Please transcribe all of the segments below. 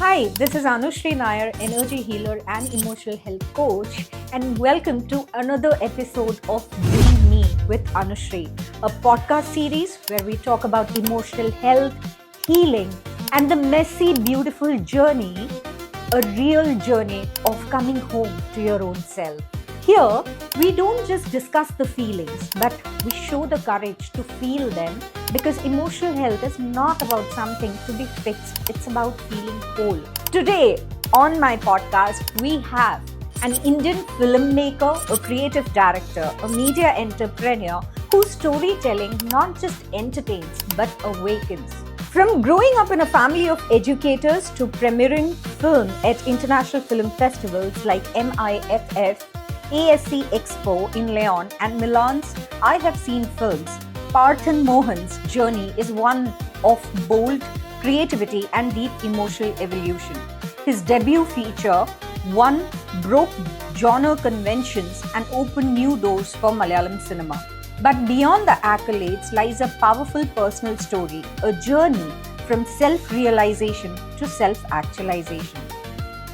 Hi, this is Anushree, energy healer and emotional health coach, and welcome to another episode of Being Me with Anushree, a podcast series where we talk about emotional health, healing, and the messy, beautiful journey, a real journey of coming home to your own self. Here, we don't just discuss the feelings, but we show the courage to feel them because emotional health is not about something to be fixed, it's about feeling whole. Today, on my podcast, we have an Indian filmmaker, a creative director, a media entrepreneur whose storytelling not just entertains but awakens. From growing up in a family of educators to premiering film at international film festivals like MIFF, ASC Expo in Leon and Milan's I Have Seen Films, Parthan Mohan's journey is one of bold creativity and deep emotional evolution. His debut feature, One, broke genre conventions and opened new doors for Malayalam cinema. But beyond the accolades lies a powerful personal story, a journey from self-realization to self-actualization.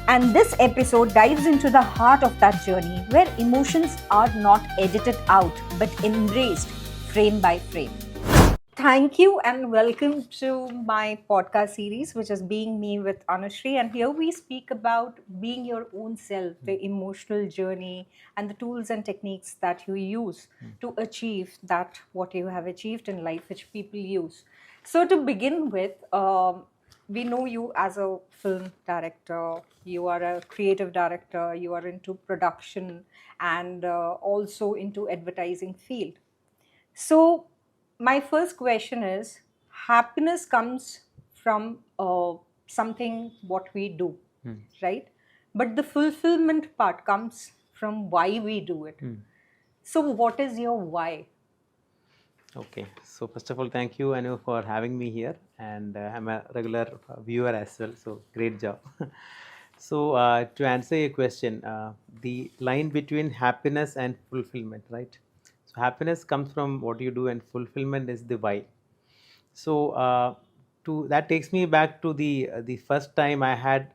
And this episode dives into the heart of that journey where emotions are not edited out but embraced frame by frame. Thank you and welcome to my podcast series, which is Being Me with Anushree. And here we speak about being your own self, the emotional journey, and the tools and techniques that you use to achieve that what you have achieved in life, which people use. So to begin with, we know you as a film director, you are a creative director, you are into production and also into advertising field. So my first question is, happiness comes from something what we do, right? But the fulfillment part comes from why we do it. So what is your why? Okay, so first of all, thank you, Anu, for having me here, and I'm a regular viewer as well. So great job. So to answer your question, the line between happiness and fulfillment, right? So happiness comes from what you do, and fulfillment is the why. So to that takes me back to the first time I had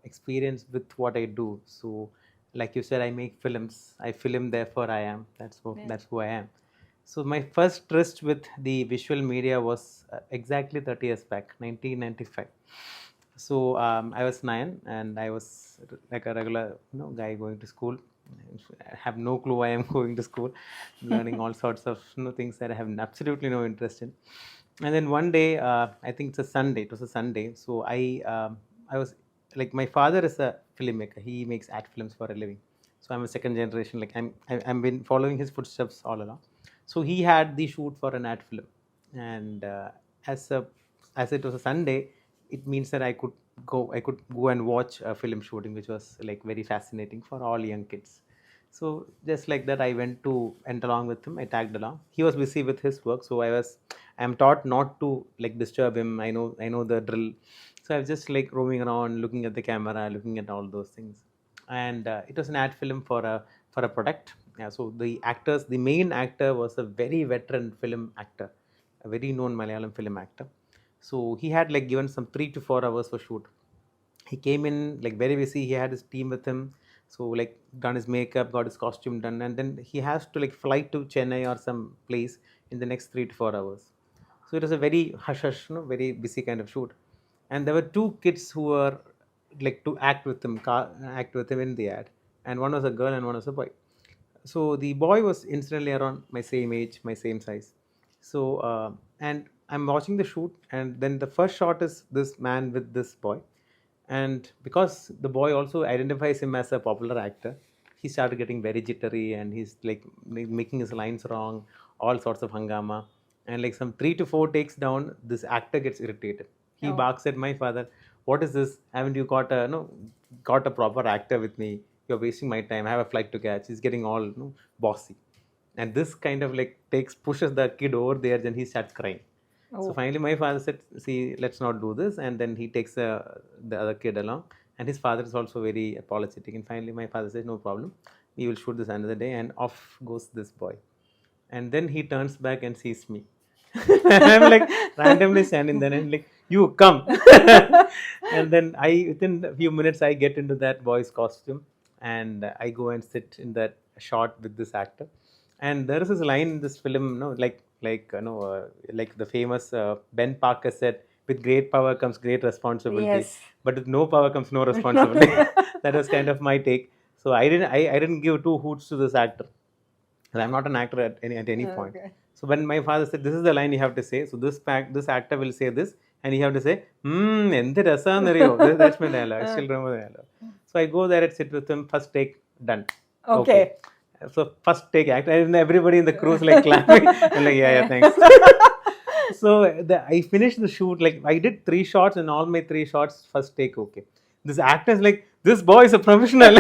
experience with what I do. So, like you said, I make films. I film, therefore I am. That's who I am. So my first tryst with the visual media was exactly 30 years back, 1995. So I was 9, and I was like a regular guy going to school. I have no clue why I'm going to school, learning all sorts of things that I have absolutely no interest in. And then one day, I think it's a Sunday. It was a Sunday, so I was like, my father is a filmmaker. He makes ad films for a living. So I'm a second generation. Like I'm been following his footsteps all along. So he had the shoot for an ad film, and as a as it was a Sunday, it means that I could go and watch a film shooting, which was like very fascinating for all young kids. So just like that, I went along with him. I tagged along. He was busy with his work, so I'm taught not to like disturb him. I know the drill. So I was just like roaming around, looking at the camera, looking at all those things. And it was an ad film for a product. Yeah, so the main actor was a very veteran film actor, a very known Malayalam film actor. So he had like given some 3 to 4 hours for shoot. He came in like very busy. He had his team with him. So like done his makeup, got his costume done, and then he has to like fly to Chennai or some place in the next 3 to 4 hours. So it was a very hush hush, very busy kind of shoot. And there were two kids who were like to act with him in the ad, and one was a girl and one was a boy. So the boy was incidentally around my same age, my same size. So and I'm watching the shoot, and then the first shot is this man with this boy, and because the boy also identifies him as a popular actor, he started getting very jittery, and he's like making his lines wrong, all sorts of hangama, and like some 3 to 4 takes down, this actor gets irritated. He barks at my father, "What is this? Haven't you got a no got a proper actor with me? You're wasting my time. I have a flight to catch." He's getting all bossy, and this kind of like pushes the kid over there, and he starts crying. So finally, my father said, "See, let's not do this." And then he takes the other kid along, and his father is also very apologetic. And finally, my father says, "No problem. We will shoot this another day." And off goes this boy. And then he turns back and sees me. I'm like randomly standing there, and like you come. And then within a few minutes, I get into that boy's costume, and I go and sit in that shot with this actor. And there is this line in this film, like the famous Ben Parker said, "With great power comes great responsibility, Yes. but with no power comes no responsibility." That was kind of my take. So I didn't give two hoots to this actor. And I'm not an actor at any point. Okay. So when my father said, "This is the line you have to say," so this actor will say this, and you have to say, എന്ത് രസാന്നറിയോ. That's my dialogue. I still remember the dialogue. So I go there and sit with him. First take done. Okay. So first take act, and everybody in the crew is like clapping. I'm like, yeah, thanks. So I finished the shoot. Like I did 3 shots, and all my 3 shots first take. Okay, this actor is like, "This boy is a professional.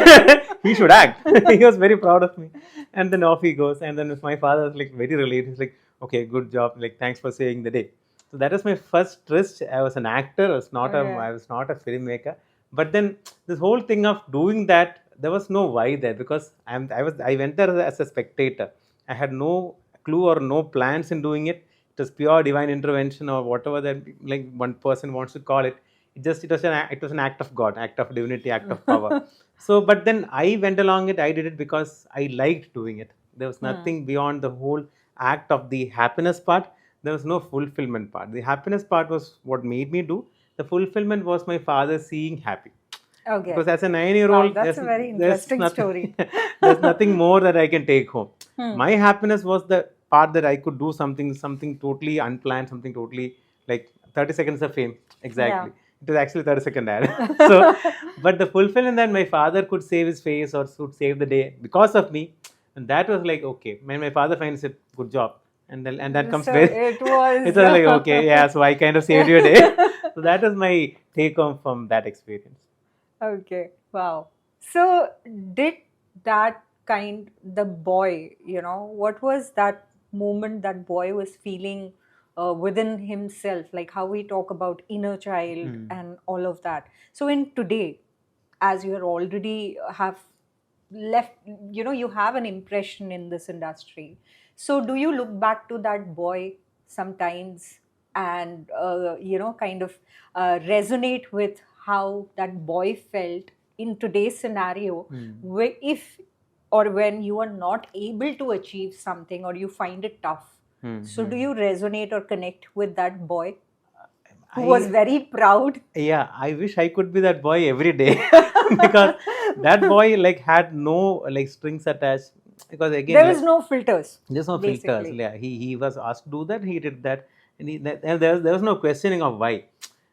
He should act." He was very proud of me. And then off he goes. And then my father was like very relieved. He's like, "Okay, good job. Like thanks for saving the day." So that was my first twist. I was an actor. I was not a filmmaker. But then this whole thing of doing that, there was no why there, because I went there as a spectator. I had no clue or no plans in doing it. It was pure divine intervention, or whatever that like one person wants to call it. It was an act of God, act of divinity, act of power. So, but then I went along it. I did it because I liked doing it. There was nothing beyond the whole act of the happiness part. There was no fulfillment part. The happiness part was what made me do. The fulfillment was my father seeing happy. Okay. Because as a 9-year-old, Wow, that's a very interesting story. There's nothing more that I can take home. My happiness was the part that I could do something totally unplanned, something totally like 30 seconds of fame. Exactly. It was actually 30-second ad. So, but the fulfillment that my father could save his face or could save the day because of me, and that was like, okay, when my father finds it, good job. And that comes So very, it was. it was like, okay, yeah, so I kind of saved your day. So that was my take home from that experience. Okay, wow. So, did that the boy, what was that moment that boy was feeling within himself? Like how we talk about inner child and all of that. So, in today, as you're already have left, you have an impression in this industry. So, do you look back to that boy sometimes and, kind of resonate with how that boy felt in today's scenario, where if or when you are not able to achieve something or you find it tough? So, do you resonate or connect with that boy who was very proud? Yeah, I wish I could be that boy every day. Because that boy like had no like strings attached. Because again, There was no filters. there's no filters. Basically. Yeah, he was asked to do that. He did that, and there was no questioning of why.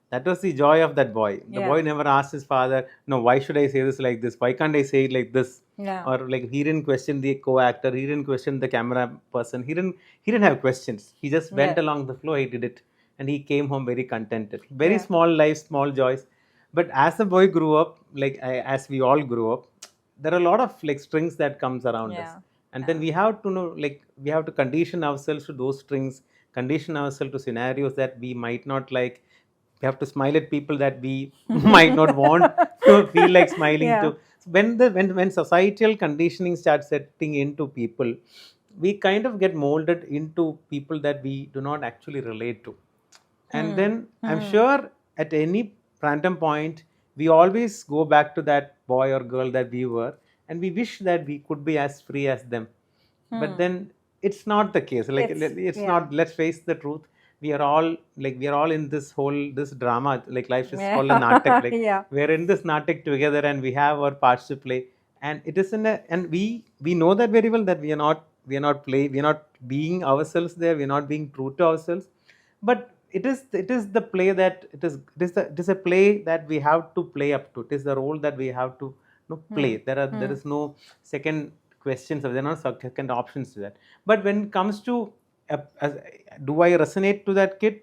That was the joy of that boy. The Yeah. boy never asked his father, "No, why should I say this like this? Why can't I say it like this?" Yeah. Or like he didn't question the co-actor. He didn't question the camera person. He didn't have questions. He just went Yeah. along the flow. He did it, and he came home very contented. Very Yeah. small life, small joys. But as the boy grew up, like as we all grew up, there are a lot of like strings that comes around us, Yeah. and then we have to know, like we have to condition ourselves to those strings, condition ourselves to scenarios that we might not like. We have to smile at people that we might not want to feel like smiling Yeah. to. So when societal conditioning starts setting into people, we kind of get molded into people that we do not actually relate to. And then I'm sure at any random point, we always go back to that boy or girl that we were, and we wish that we could be as free as them. But then it's not the case. Like it's yeah. not. Let's face the truth. We are all in this drama. Like life is called a natak. Like Yeah. we're in this natak together, and we have our parts to play. And it is and we know that very well, that we are not being ourselves there. We are not being true to ourselves. But it is the play that it is a play that we have to play up to. It is the role that we have to play. There is no second questions, or there are no second options to that. But when it comes to do I resonate to that kid?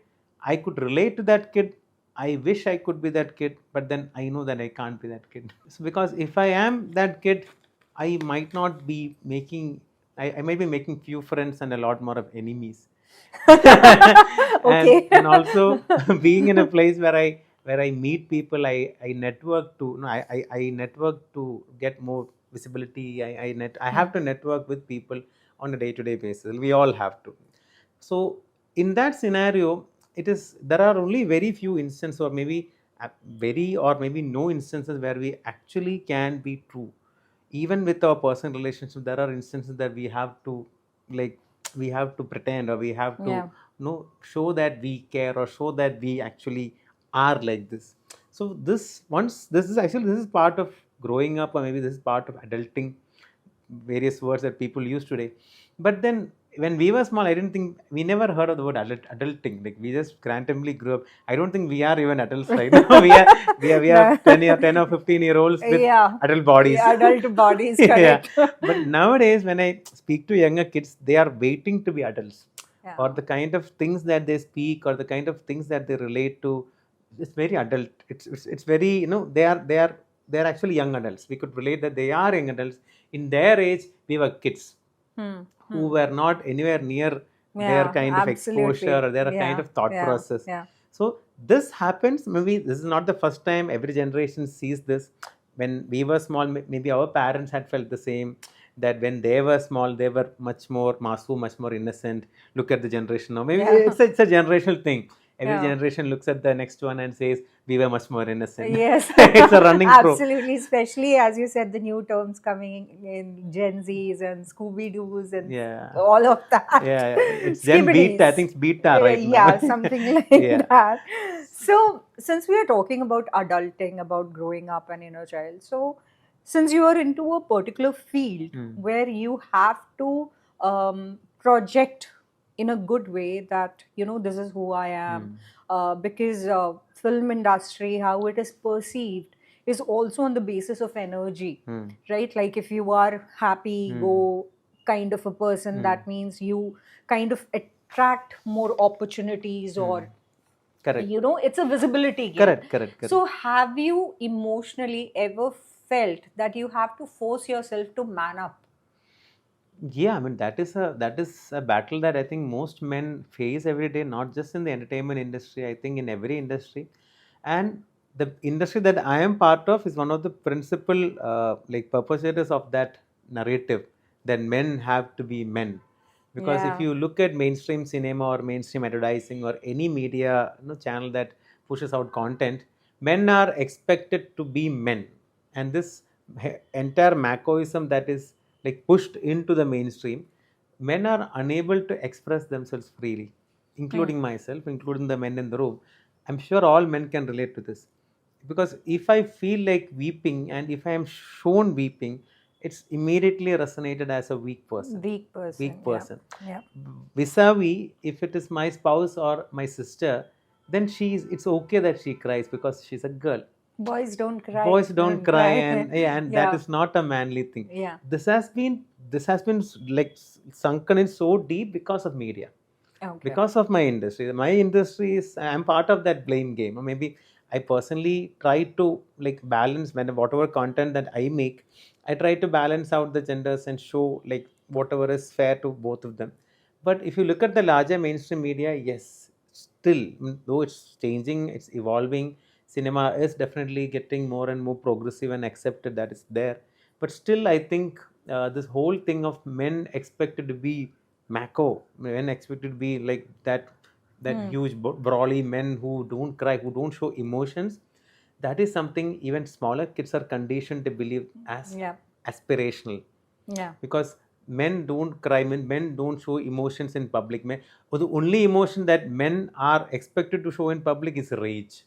I could relate to that kid. I wish I could be that kid, but then I know that I can't be that kid. So because if I am that kid, I might not be making. I might be making few friends and a lot more of enemies. Okay. And also being in a place where I meet people, I network to no, I network to get more visibility. I have to network with people on a day-to-day basis. We all have to. So in that scenario, it is, there are only very few instances, or maybe very, or maybe no instances where we actually can be true. Even with our personal relationship, there are instances that we have to, like, we have to pretend, or we have to, Yeah. show that we care, or show that we actually are like this. So this, once, this is actually, this is part of growing up, or maybe this is part of adulting, various words that people use today. But then when we were small, I didn't think, we never heard of the word adulting. Like, we just randomly grew up. I don't think we are even adults right now. We are No. 10 or 15-year-olds with Yeah. adult bodies. Yeah, adult bodies, Yeah. correct. But nowadays, when I speak to younger kids, they are waiting to be adults. Yeah. Or the kind of things that they speak, or the kind of things that they relate to, it's very adult. It's very, they are actually young adults. We could relate that they are young adults. In their age, we were kids Hmm. who were not anywhere near their Yeah, kind of exposure, absolutely. or their kind Yeah, of thought yeah, process. yeah. So this happens. Maybe this is not the first time. Every generation sees this. When we were small, maybe our parents had felt the same. That when they were small, they were much more masu, much more innocent. Look at the generation now. Maybe Yeah. it's a generational thing. Every Yeah. generation looks at the next one and says, "We were much more innocent." Yes, It's a running trope. absolutely. Especially as you said, the new terms coming in Gen Zs and Scooby Doos and Yeah. all of that. Yeah, it's Gen Beta. I think it's Beta right now. Yeah, something like Yeah. that. So, since we are talking about adulting, about growing up and inner child, so since you are into a particular field where you have to project in a good way that this is who I am, because film industry, how it is perceived, is also on the basis of energy, right? Like if you are happy go kind of a person, that means you kind of attract more opportunities, or Correct. it's a visibility game. Correct. So have you emotionally ever felt that you have to force yourself to man up? Yeah, I mean, that is a battle that I think most men face every day, not just in the entertainment industry. I think in every industry, and the industry that I am part of is one of the principal like perpetrators of that narrative that men have to be men. Because if Yeah. you look at mainstream cinema or mainstream advertising or any media, channel that pushes out content, men are expected to be men, and this entire machoism that is like pushed into the mainstream, men are unable to express themselves freely, including myself, including the men in the room. I'm sure all men can relate to this, because if I feel like weeping and if I am shown weeping, it's immediately resonated as a weak person. Weak person. Yeah. Vis-a-vis, if it is my spouse or my sister, then it's okay that she cries because she's a girl. Boys don't cry. Boys don't cry, and that Yeah. is not a manly thing. Yeah. This has been like sunken in so deep because of media, Okay. because of my industry. My industry is, I'm part of that blame game. Or maybe I personally try to like balance, when whatever content that I make, I try to balance out the genders and show like whatever is fair to both of them. But if you look at the larger mainstream media, yes, still, though it's changing, it's evolving, cinema is definitely getting more and more progressive and accepted that is there. But still, I think this whole thing of men expected to be macho, men expected to be like that huge brawly men who don't cry, who don't show emotions. That is something even smaller kids are conditioned to believe as Yeah. aspirational. Yeah. Because men don't cry, men don't show emotions in public. Or the only emotion that men are expected to show in public is rage.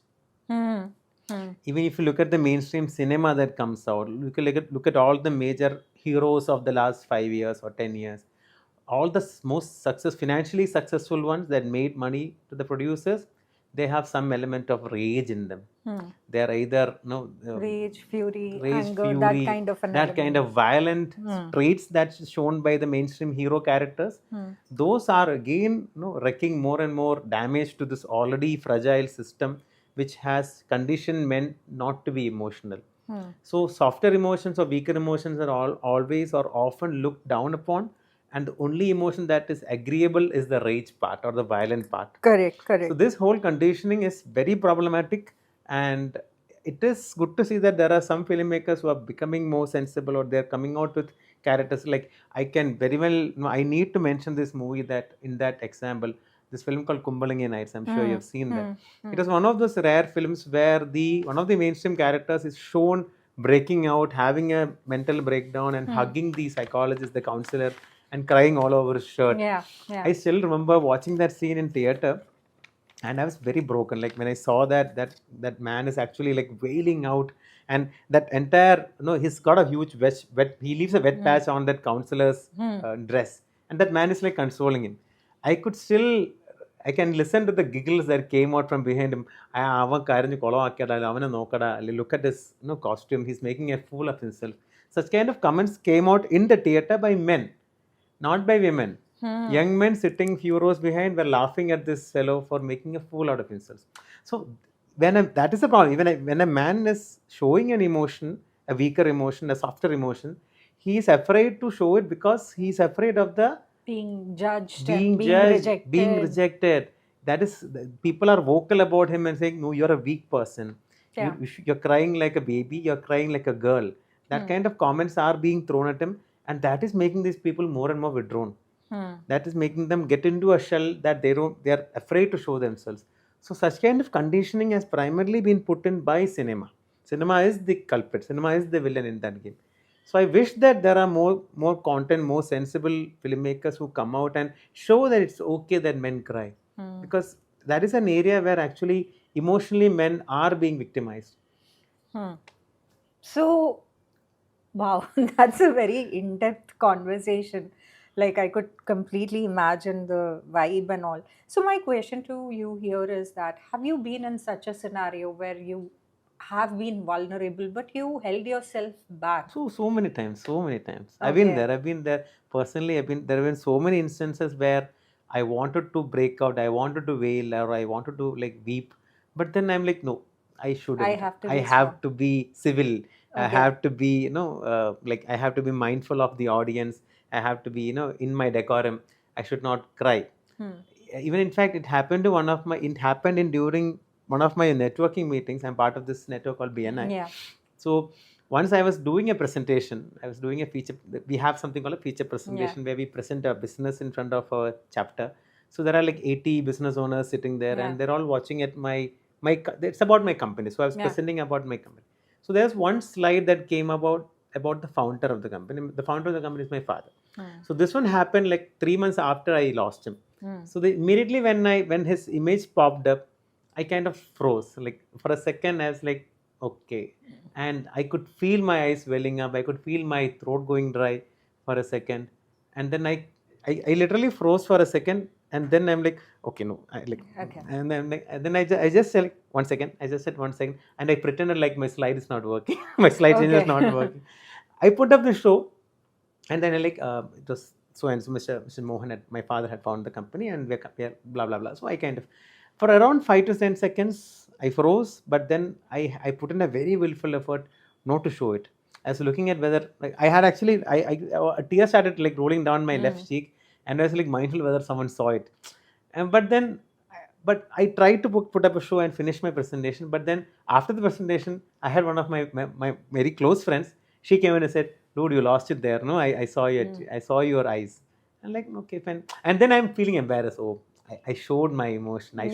Even if you look at the mainstream cinema that comes out, look at all the major heroes of the last 5 years or 10 years, all the most financially successful ones that made money to the producers, they have some element of rage in them. They are either Rage, fury, rage, anger, that fury, kind of an that kind of violent traits that's shown by the mainstream hero characters. Those are again wrecking more and more damage to this already fragile system, which has conditioned men not to be emotional. So softer emotions or weaker emotions are always or often looked down upon, and the only emotion that is agreeable is the rage part or the violent part. Correct. So this whole conditioning is very problematic, and it is good to see that there are some filmmakers who are becoming more sensible, or they're coming out with characters. Like, I can very well, I need to mention this movie that in that example, this film called Kumbalinge Nights. I'm sure you've seen that. It was one of those rare films where one of the mainstream characters is shown breaking out, having a mental breakdown, and hugging the psychologist, the counselor, and crying all over his shirt. Yeah, yeah. I still remember watching that scene in theater, and I was very broken. Like when I saw that man is actually like wailing out, and that entire, he's got a huge wet he leaves a wet patch on that counselor's dress, and that man is like consoling him. I could still, I can listen to the giggles that came out from behind him. അവൻ കരഞ്ഞു കൊളമാക്കിയടാ, അവനെ നോക്കടാ, look at his costume, he's making a fool of himself. Such kind of comments came out in the theater by men, not by women. Young men sitting few rows behind were laughing at this fellow for making a fool out of himself. So that is the problem. When a man is showing an emotion, a weaker emotion, a softer emotion, he is afraid to show it because he is afraid of the being judged, rejected. Being rejected. That is, people are vocal about him and saying, no, you're a weak person. Yeah. You're crying like a baby, you're crying like a girl. That kind of comments are being thrown at him, and that is making these people more and more withdrawn. That is making them get into a shell that they are afraid to show themselves. So such kind of conditioning has primarily been put in by cinema. Cinema is the culprit. Cinema is the villain in that game. So I wish that there are more content, more sensible filmmakers who come out and show that it's okay that men cry. Because that is an area where actually emotionally men are being victimized. So, wow, that's a very in-depth conversation. Like, I could completely imagine the vibe and all. So my question to you here is that, have you been in such a scenario where you have been vulnerable but you held yourself back? So many times. I've been there personally. There have been so many instances where I wanted to break out, I wanted to wail, or I wanted to like weep, but then I'm like, no, I shouldn't. I have to be civil. I have to be, like I have to be mindful of the audience. I have to be, in my decorum. I should not cry. Even in fact, it happened during one of my networking meetings. I'm part of this network called BNI. Yeah. So once I was doing a presentation, I was doing a feature. We have something called a feature presentation where we present our business in front of our chapter. So there are like 80 business owners sitting there, and they're all watching at it's about my company. So I was presenting about my company. So there's one slide that came about the founder of the company. The founder of the company is my father. So this one happened like 3 months after I lost him. So immediately when his image popped up, I kind of froze. Like for a second, I was like, okay. And I could feel my eyes welling up. I could feel my throat going dry for a second. And then I literally froze for a second. And then I'm like, okay, no. And then I just said, like, 1 second. I just said 1 second. And I pretended like my slide is not working. My slide change is not working. I put up the show. And then it was so and so, Mr. Mohan, my father had found the company, and we're blah, blah, blah. So I kind of, for around 5 to 10 seconds, I froze, but then I put in a very willful effort not to show it. I was looking at whether, like, I had actually, a tear started like rolling down my left cheek, and I was like mindful whether someone saw it. But I tried to put up a show and finish my presentation. But then after the presentation, I had one of my very close friends. She came in and said, dude, you lost it there. No, I saw it. I saw your eyes. I'm like, okay, fine. And then I'm feeling embarrassed. Oh, I showed my emotion. I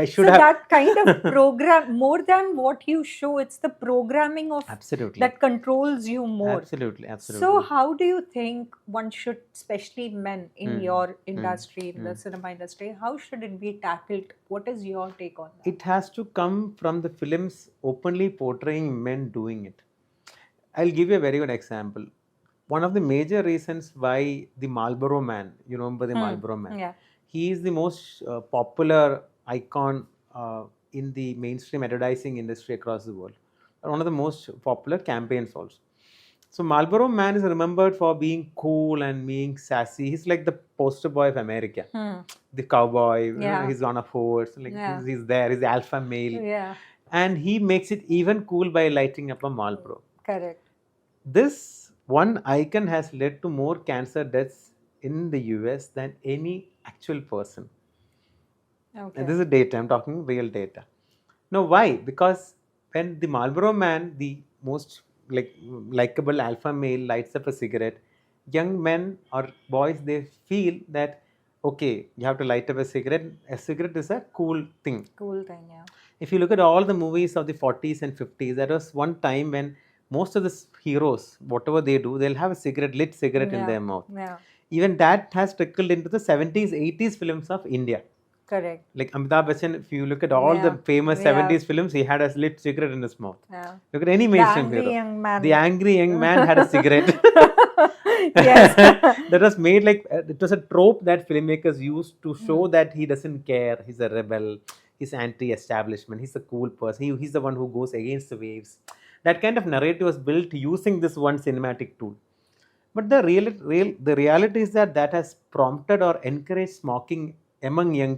should so have. That kind of program, more than what you show, it's the programming of Absolutely that controls you more. Absolutely. So how do you think one should, especially men in your industry, in the cinema industry, how should it be tackled? What is your take on that? It has to come from the films openly portraying men doing it. I'll give you a very good example. One of the major reasons why the Marlboro Man, you remember the Marlboro Man? Yeah. He is the most popular icon in the mainstream advertising industry across the world. One of the most popular campaigns also. So Marlboro Man is remembered for being cool and being sassy. He's like the poster boy of America. The cowboy, he's on a horse, he's there, he's the alpha male. Yeah. And he makes it even cool by lighting up a Marlboro. Correct. This one icon has led to more cancer deaths in the US than any actual person. Okay. And this is data, I'm talking real data. Now, why? Because when the Marlboro Man, the most likable alpha male, lights up a cigarette, young men or boys, they feel that, okay, you have to light up a cigarette. A cigarette is a cool thing. Cool thing, yeah. If you look at all the movies of the 40s and 50s, there was one time when most of the heroes, whatever they do, they'll have a cigarette, lit cigarette in Yeah, their mouth. yeah, Even that has trickled into the 70s, 80s films of India. correct. Like Amitabh Bachchan, if you look at all the Yeah, famous yeah, 70s films, he had a lit cigarette in his mouth. yeah. Look at any The mainstream angry hero. young man. The angry young man had a cigarette. Yes. That was made like it was a trope that filmmakers used to show Hmm. that he doesn't care, he's a rebel, he's anti-establishment, he's a cool person, he's the one who goes against the waves. That kind of narrative was built using this one cinematic tool. But the reality is that that has prompted or encouraged smoking among young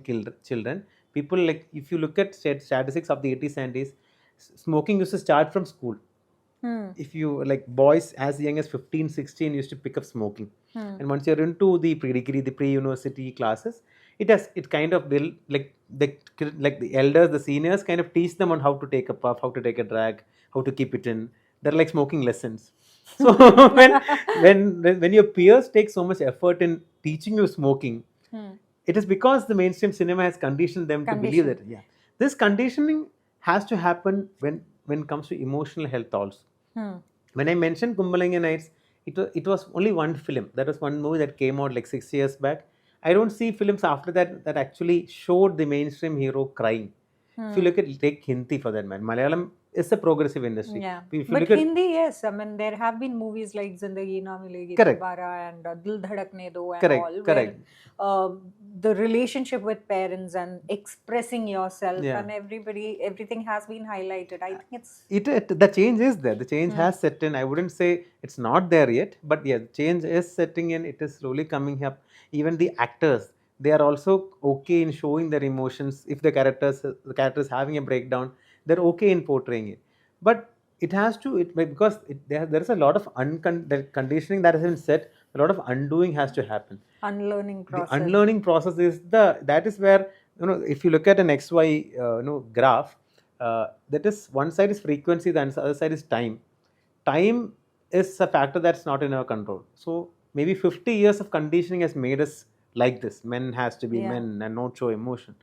children. People, like, if you look at statistics of the 80s and 90s, smoking used to start from school. Hmm. If you, like, boys as young as 15, 16 used to pick up smoking. Hmm. And once you're into the pre-degree, the pre-university classes, it kind of build, like the elders, the seniors kind of teach them on how to take a puff, how to take a drag, how to keep it in. They're like smoking lessons. So when your peers take so much effort in teaching you smoking, Hmm. it is because the mainstream cinema has conditioned them to believe that, yeah, this conditioning has to happen when it comes to emotional health also. Hmm. When I mentioned Kumbalinga Nights, it was only one film. That was one movie that came out like 6 years back. I don't see films after that that actually showed the mainstream hero crying. If you Hmm. look at, take Hindi for that man, Malayalam is a progressive industry. Yeah, If you but look at, Hindi, yes. I mean, there have been movies like Zindagi Na Milegi correct, Dobara and Dil Dhadakne Do and correct, all, where correct, the relationship with parents and expressing yourself yeah. and everything has been highlighted. I think it's The change is there. The change Hmm. has set in. I wouldn't say it's not there yet, but yeah, the change is setting in. It is slowly coming up. Even the actors, they are also okay in showing their emotions. If the characters having a breakdown, they're okay in portraying it. But it has to, because there is a lot of the conditioning that has been set. A lot of undoing has to happen. unlearning The process. unlearning process is that is where, if you look at an XY graph, that is, one side is frequency, the other side is time is a factor that's not in our control. So maybe 50 years of conditioning has made us like this. Men has to be Yeah. men and not show emotion.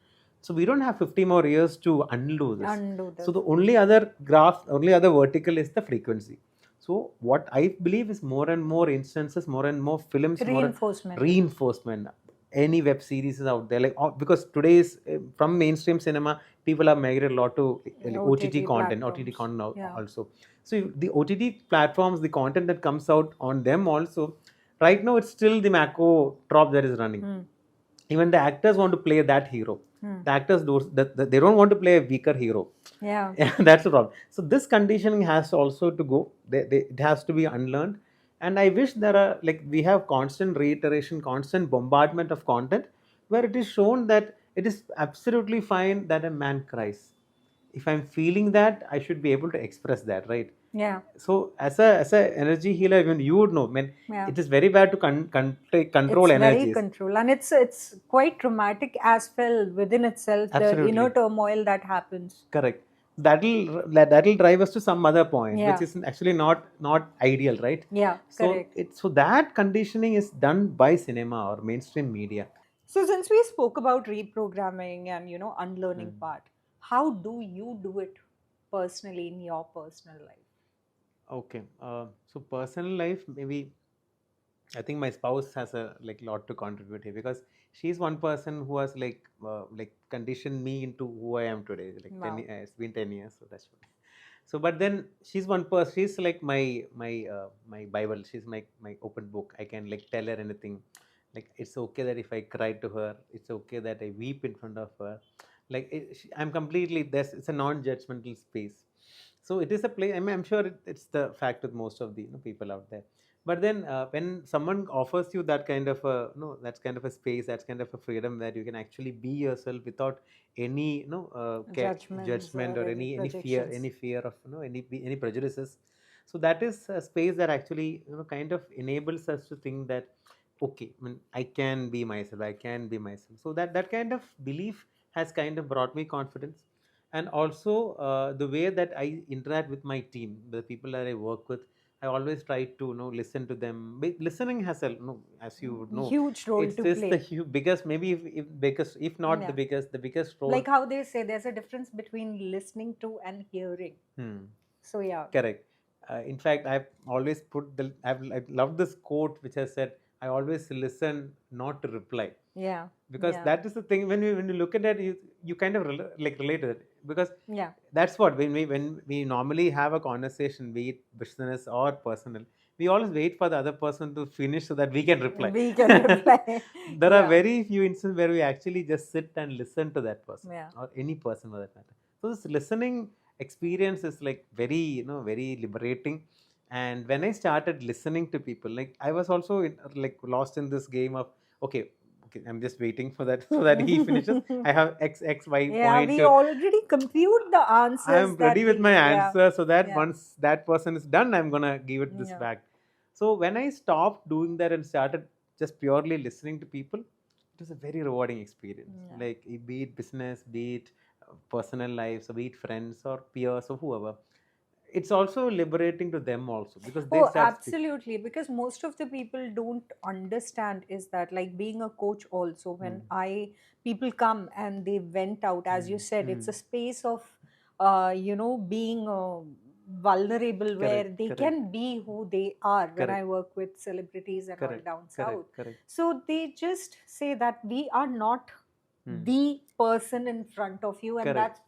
So we don't have 50 more years to undo this. Undo So this. the only other vertical is the frequency. So what I believe is more and more instances, more and more films, Reinforcement. reinforcement. Any web series is out there, like, because today's from mainstream cinema, people have migrated a lot to OTT content, platforms. now Yeah. also. So the OTT platforms, the content that comes out on them also, right now it's still the macro trop that is running. Hmm. Even the actors want to play that hero. Hmm. The actors they don't want to play a weaker hero. Yeah. That's the problem. So this conditioning has also to go. It has to be unlearned. And I wish there are, like, we have constant reiteration, constant bombardment of content where it is shown that it is absolutely fine that a man cries. If I'm feeling that, I should be able to express that, right? Yeah. So as a energy healer, even you would know, man, Yeah. it is very bad to control It's very energies. control, and it's quite traumatic as well within itself. The Absolutely. inner turmoil that happens. Correct. That'll drive us to some other point, Yeah. which is actually not ideal, right? Yeah, So correct. that conditioning is done by cinema or mainstream media. So since we spoke about reprogramming and unlearning Mm. part, how do you do it personally in your personal life? Okay. So personal life, maybe I think my spouse has a lot to contribute here, because she's one person who has conditioned me into who I am today. Like Wow. it's been 10 years, so that's what. So, but then she's one person. She's like my Bible. She's my open book. I can tell her anything. Like, it's okay that if I cry to her, it's okay that I weep in front of her. I'm completely this. It's a non-judgmental space. So it is a play. I'm sure it's the fact with most of the people out there. But then when someone offers you that kind of a that's kind of a space, that's kind of a freedom where you can actually be yourself without any judgment or any fear of any prejudices. So that is a space that actually kind of enables us to think that, okay, I mean, I can be myself, I can be myself. So that kind of belief has kind of brought me confidence. And also the way that I interact with my team, the people that I work with, I always try to listen to them. Listening has a as you would know, Huge role it's to just the play. biggest, maybe if biggest, if not Yeah. the biggest role. Like how they say there's a difference between listening to and hearing. Hmm. So yeah. Correct. In fact, I've always I've loved this quote which has said, "I always listen, not to reply." Yeah. Because Yeah. that is the thing. When you look at it, you kind of relate to it, because Yeah. that's what when we normally have a conversation, be it business or personal, we always wait for the other person to finish so that we can reply. We can reply. There are Yeah. very few instances where we actually just sit and listen to that person, Yeah. or any person for that matter. So this listening experience is like very very liberating. And when I started listening to people, like I was also like lost in this game of, okay, I'm just waiting for that so that he finishes. I have x y Yeah, point we to, already compute the I am answers ready that with my yeah. answer, so that Yeah. once that person is done, I'm gonna give it this Yeah. back. So when I stopped doing that and started just purely listening to people, it was a very rewarding experience. Yeah. Like be it business, be it personal lives, or be it friends or peers or whoever, it's also liberating to them also, because they Oh, start speaking. absolutely. Because most of the people don't understand is that, like being a coach, also, when people come and they vent out, as you said, it's a space of, being vulnerable where Correct, they correct, can be who they are. When I correct, work with celebrities and all correct, down south, correct, correct. so they just say that we are not Hmm. the person in front of you, and Correct,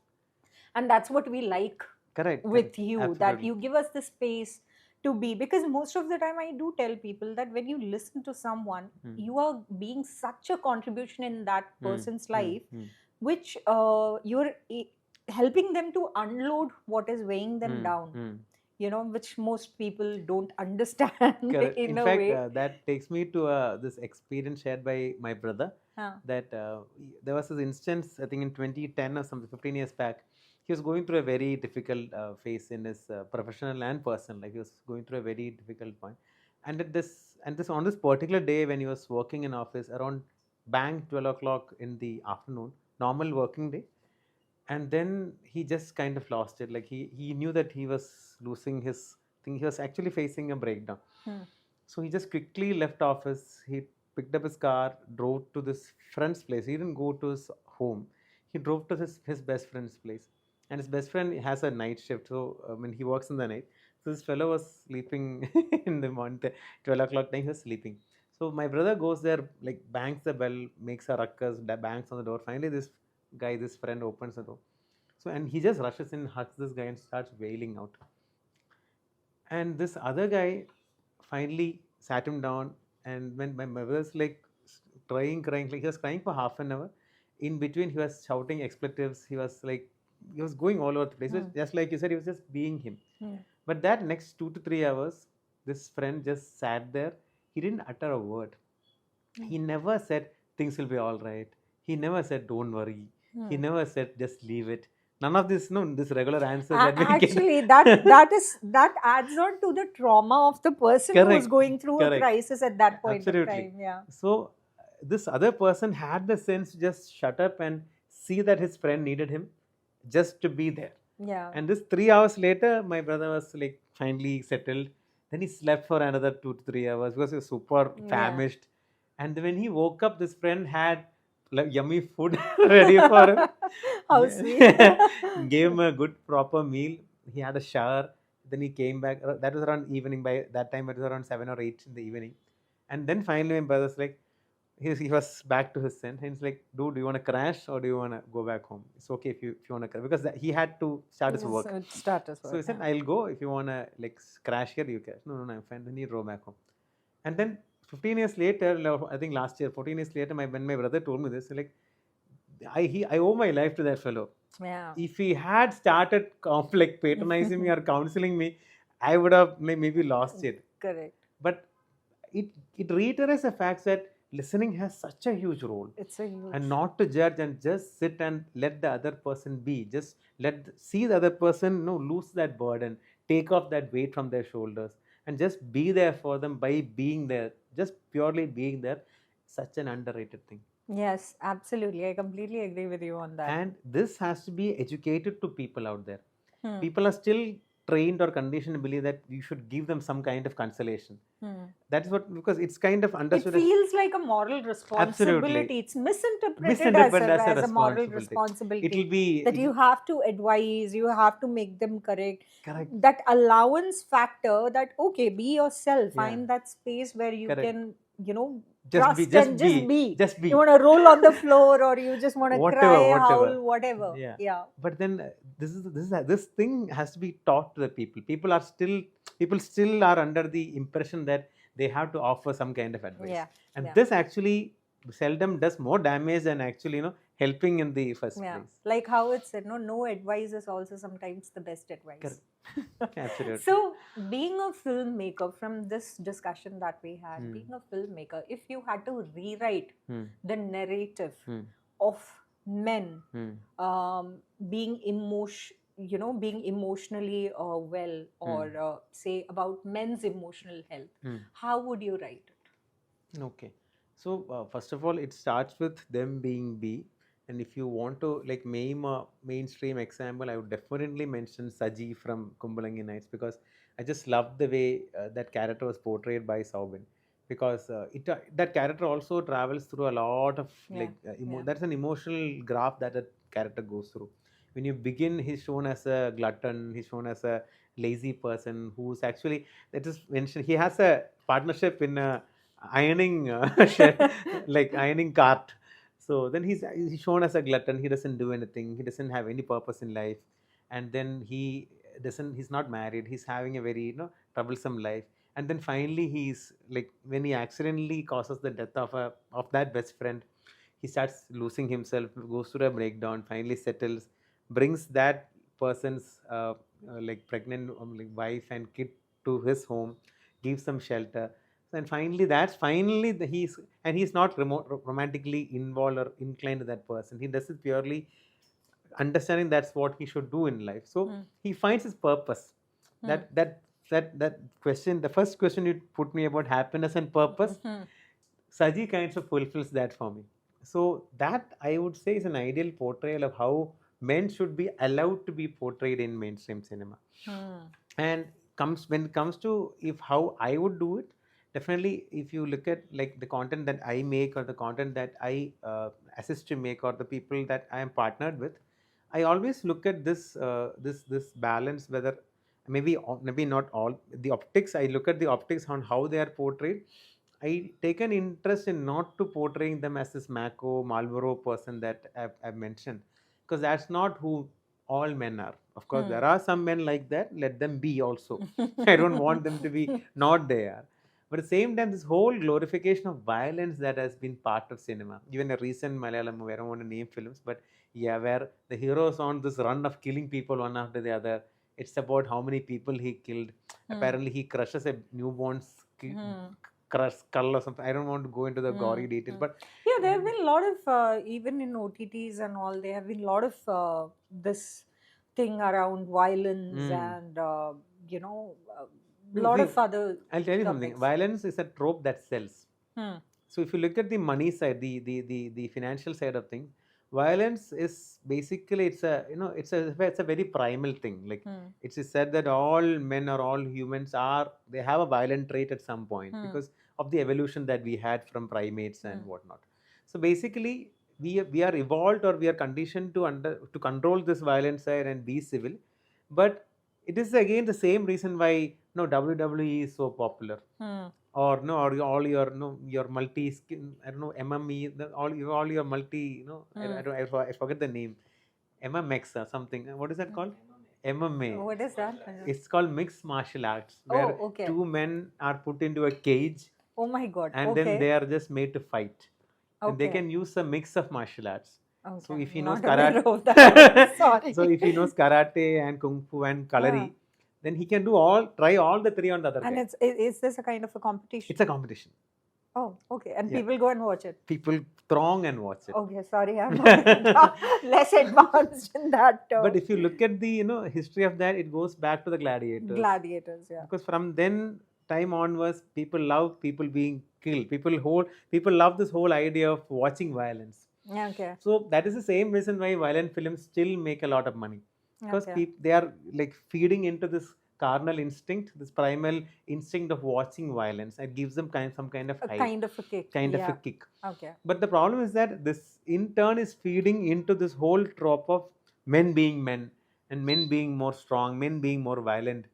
that's what we like correct, correct. with you, that Absolutely. you give us the space to be. Because most of the time I do tell people that when you listen to someone, Hmm. you are being such a contribution in that Hmm. person's Hmm. life, Hmm. which you're helping them to unload what is weighing them Hmm. down, Hmm. which most people don't understand Correct. in In a fact, way. that takes me to this experience shared by my brother. Huh. That there was this instance, I think in 2010 or something, 15 years back. He was going through a very difficult phase in his professional and personal life. He was going through a very difficult point, and this on this particular day when he was working in office around bang 12 o'clock in the afternoon, normal working day, and then he just kind of lost it. Like he knew that he was losing his thing. He was actually facing a breakdown. Hmm. So he just quickly left office. He picked up his car, drove to this friend's place. He didn't go to his home. He drove to his best friend's place. And his best friend has a night shift. So when he works in the night, so this fellow was sleeping in the morning, 12 o'clock time, he was sleeping. So my brother goes there, like bangs the bell, makes a ruckus, bangs on the door. Finally, this friend opens the door. So, and he just rushes in, hugs this guy, and starts wailing out. And this other guy finally sat him down, and when my mother was like crying, like he was crying for half an hour. In between, he was shouting expletives. He was going all over the place. Hmm. Just like you said, he was just being him. Hmm. But that next 2 to 3 hours, this friend just sat there. He didn't utter a word. Hmm. He never said things will be all right. He never said don't worry. He Hmm. never said just leave it. None of this, no, this regular answers that we get. Actually, that adds on to the trauma of the person who is Correct, going through a correct, crisis at that point of absolutely. time. Yeah. So this other person had the sense to just shut up and see that his friend needed him, just to be there. Yeah. And this 3 hours later, my brother was like finally settled. Then he slept for another 2 to 3 hours because he was super Yeah. famished. And when he woke up, this friend had like yummy food ready for him. How sweet. Gave him a good proper meal. He had a shower. Then he came back. That was around evening. By that time, it was around 7 or 8 in the evening. And then finally, my brother's like, he was back to his sense. And he's like, dude, do you want to crash or do you want to go back home? It's okay if you want to crash. Because he had to start his work. So status So work. he said, I'll go. If you want to like crash here, you crash. No, I'm fine. Then he drove back home. And then 15 years later, I think last year, 14 years later, when my brother told me this, like, I owe my life to that fellow. Yeah. If he had started like patronizing me or counseling me, I would have maybe lost it. Correct. But it reiterates the fact that listening has such a huge role. It's a huge. And not to judge and just sit and let the other person be. Just see the other person lose that burden, take off that weight from their shoulders, and just be there for them by being there. Just purely being there, such an underrated thing. Yes, absolutely. I completely agree with you on that. And this has to be educated to people out there. Hmm. People are still trained or conditioned to believe that you should give them some kind of consolation. That's what, because it's kind of It understood feels like a moral responsibility. Absolutely. It's misinterpreted misinterpreted as a moral It will responsibility. be That you have to advise, you have to make them correct. correct. That allowance factor, that okay, be yourself, Yeah. find that space where you Correct. can, you know, Just be, trust just and be, just be. You want to roll on the floor, or you just want to Whatever, cry, whatever. howl, whatever. Yeah. But then this thing has to be taught to the people. People still are under the impression that they have to offer some kind of advice. And this actually seldom does more damage than actually, helping in the first place. Like how it's said, no advice is also sometimes the best advice. Correct. Absolutely. So, being a filmmaker, from this discussion that we had, being a filmmaker, if you had to rewrite the narrative of men being emotionally well, or say about men's emotional health, how would you write it? Okay. So first of all, it starts with them being B. And if you want to like name a mainstream example, I would definitely mention Saji from Kumbalangi Nights, because I just love the way that character was portrayed by Saubin. Because that character also travels through a lot of that's an emotional graph that character goes through. When you begin, he's shown as a glutton, he's shown as a lazy person who's actually, that is mentioned, he has a partnership in a ironing shed, like ironing cart. So then he's shown as a glutton. He doesn't do anything. He doesn't have any purpose in life. And then he's not married. He's having a very troublesome life. And then finally he's like, when he accidentally causes the death of that best friend, he starts losing himself, goes through a breakdown, finally settles, brings that person's like pregnant like wife and kid to his home, gives them shelter. And finally, he's not romantically involved or inclined to that person. He does it purely understanding that's what he should do in life. So he finds his purpose. That question, the first question you put me about happiness and purpose, Saji kind of fulfills that for me. So that, I would say, is an ideal portrayal of how men should be allowed to be portrayed in mainstream cinema. And when it comes to how I would do it, definitely if you look at like the content that I make, or the content that I assist to make, or the people that I am partnered with, I always look at this balance, whether maybe not all the optics. I look at the optics on how they are portrayed. I take an interest in not to portraying them as this Mako Marlboro person that I've mentioned, because that's not who all men are. Of course, there are some men like that. Let them be also. I don't want them to be not there. But at the same time, this whole glorification of violence that has been part of cinema, even a recent Malayalam movie, I don't want to name films, but yeah, where the hero is on this run of killing people one after the other. It's about how many people he killed. Apparently, he crushes a newborn's skull or something. I don't want to go into the gory details, but yeah, there have been a lot of even in OTTs and all, there have been a lot of this thing around violence and a lot of other. I'll tell you something. Violence is a trope that sells. So if you look at the money side, the financial side of things, violence is basically, it's a very primal thing. Like it's said that all men or all humans they have a violent trait at some point because of the evolution that we had from primates and whatnot. So basically, we are evolved, or we are conditioned to control this violent side and be civil. But it is again the same reason why WWE is so popular. Or all your multi skin, I don't know, MME, all your multi, I forget the name, MMX or something. What is that called? MMA. What is that? It's called mixed martial arts, where two men are put into a cage. Oh my God! And then they are just made to fight. And they can use a mix of martial arts. So if he knows karate, so if he knows karate and kung fu and kalari, then he can try all the three on the other guy. And is this a kind of a competition? It's a competition. Oh, okay. And people go and watch it? People throng and watch it. Okay, sorry, I'm not less advanced in that term. But if you look at the history of that, it goes back to the gladiators. Gladiators, yeah. Because from then time onwards, people love people being killed. People love this whole idea of watching violence. Okay. So that is the same reason why violent films still make a lot of money. because Okay. they are like feeding into this carnal instinct, this primal instinct of watching violence. It gives them some kind of A high, kind of a kick. kind of a Yeah. kick. Okay. But the problem is that this in turn is feeding into this whole trope of men being men and men being more strong, men being more violent.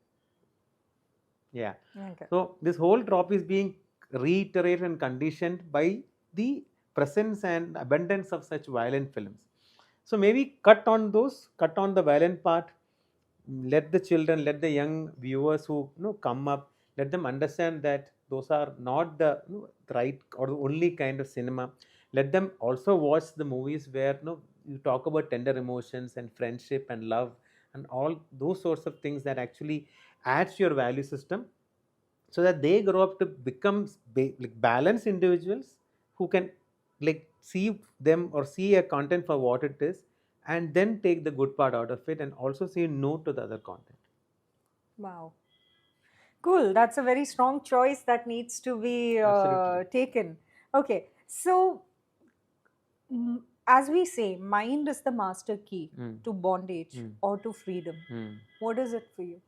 Yeah. Okay. So this whole trope is being reiterated and conditioned by the presence and abundance of such violent films. So maybe cut on the violent part. Let the children, let the young viewers who come up, let them understand that those are not the right or the only kind of cinema. Let them also watch the movies where you talk about tender emotions and friendship and love and all those sorts of things that actually adds to your value system, so that they grow up to become like balanced individuals who can like see them or see a content for what it is, and then take the good part out of it and also say no to the other content. Wow. Cool. That's a very strong choice that needs to be Absolutely. taken. Okay. So, as we say, mind is the master key Mm, to bondage mm, or to freedom. mm. What is it for you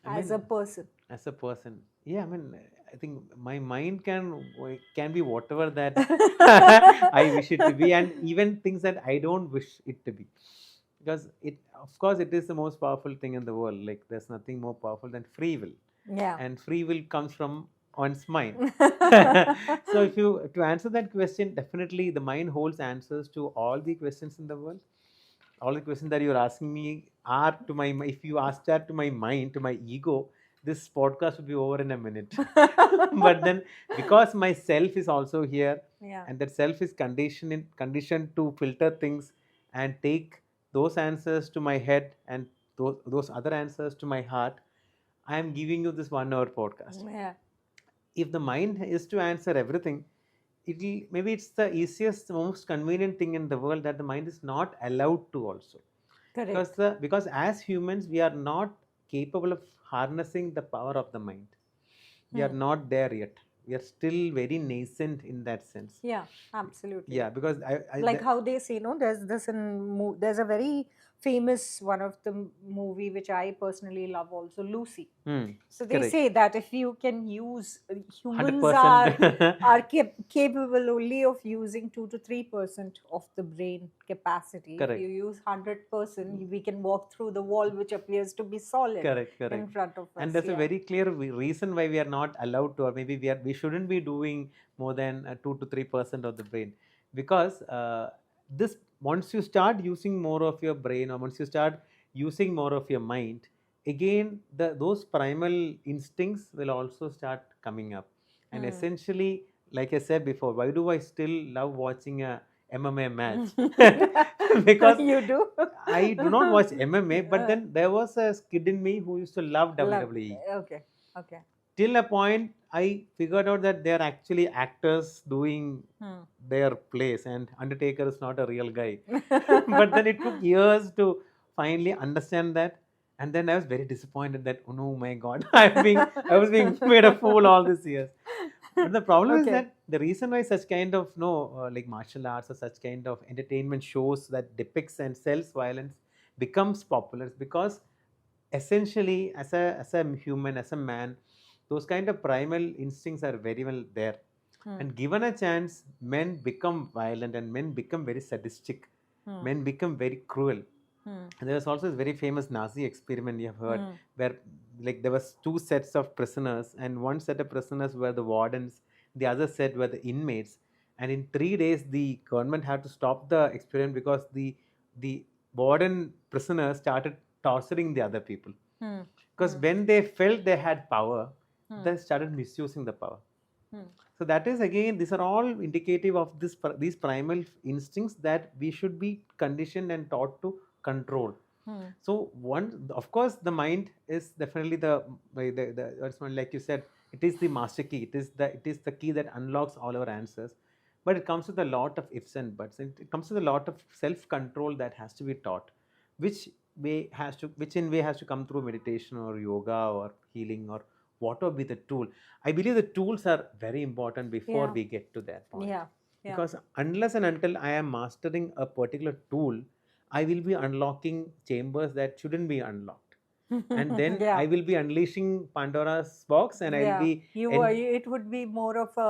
I as mean, a person? as a person, yeah, I mean, I think my mind can be whatever that I wish it to be, and even things that I don't wish it to be, because it, of course, it is the most powerful thing in the world. Like there's nothing more powerful than free will, Yeah. and free will comes from one's mind. So if you to answer that question, definitely the mind holds answers to all the questions in the world. All the questions that you're asking me are to my, if you ask that to my mind, to my ego, this podcast would be over in a minute. But then because my self is also here, Yeah. and that self is conditioned to filter things and take those answers to my head and those other answers to my heart, I am giving you this 1 hour podcast. Yeah. If the mind is to answer everything, it'll maybe it's the easiest, most convenient thing in the world that the mind is not allowed to also, Correct. because as humans we are not capable of harnessing the power of the mind. We are Hmm. not there yet. We are still very nascent in that sense. Yeah, absolutely. Yeah, because Like how they say, no, there's this there's a very famous one of the movie which I personally love also, Lucy. So they correct, say that if you can use humans 100%. are capable only of using 2 to 3% of the brain capacity. If you Correct. use 100%, we can walk through the wall which appears to be solid Correct, in correct. front of And us. there's a Yeah. very clear reason why we are not allowed to, or maybe we shouldn't be doing more than 2 to 3% of the brain, because this once you start using more of your brain, or once you start using more of your mind, again those primal instincts will also start coming up, and Hmm. essentially, like I said before, why do I still love watching a MMA match? Because You do? I do not watch MMA, but then there was a kid in me who used to love Love. WWE. Okay. Okay. Till a point, I figured out that they're actually actors doing Hmm. their plays, and Undertaker is not a real guy. But then it took years to finally understand that, and then I was very disappointed that, oh no, my God, I was being made a fool all these years. But the problem is Okay. that the reason why such kind of like martial arts or such kind of entertainment shows that depicts and sells violence becomes popular is because essentially, as a human, as a man, those kind of primal instincts are very well there. Hmm. And given a chance, men become violent and men become very sadistic. Hmm. Men become very cruel. Hmm. And there was also this very famous Nazi experiment you have heard, Hmm. where like there was two sets of prisoners, and one set of prisoners were the wardens, the other set were the inmates. And in 3 days, the government had to stop the experiment because the warden prisoners started torturing the other people. Hmm. Because Hmm. when they felt they had power, Hmm. they started misusing the power. Hmm. So that is again, these are all indicative of these primal instincts that we should be conditioned and taught to control. Hmm. So one, of course, the mind is definitely that's one, like you said, it is the master key. It is the key that unlocks all our answers. But it comes with a lot of ifs and buts. And it comes with a lot of self control that has to be taught, which in way has to come through meditation or yoga or healing or whatever be the tool. I believe the tools are very important before Yeah. we get to that point. Yeah. Yeah. Because unless and until I am mastering a particular tool, I will be unlocking chambers that shouldn't be unlocked. And then Yeah. I will be unleashing Pandora's box, and I'll Yeah, be it would be more of a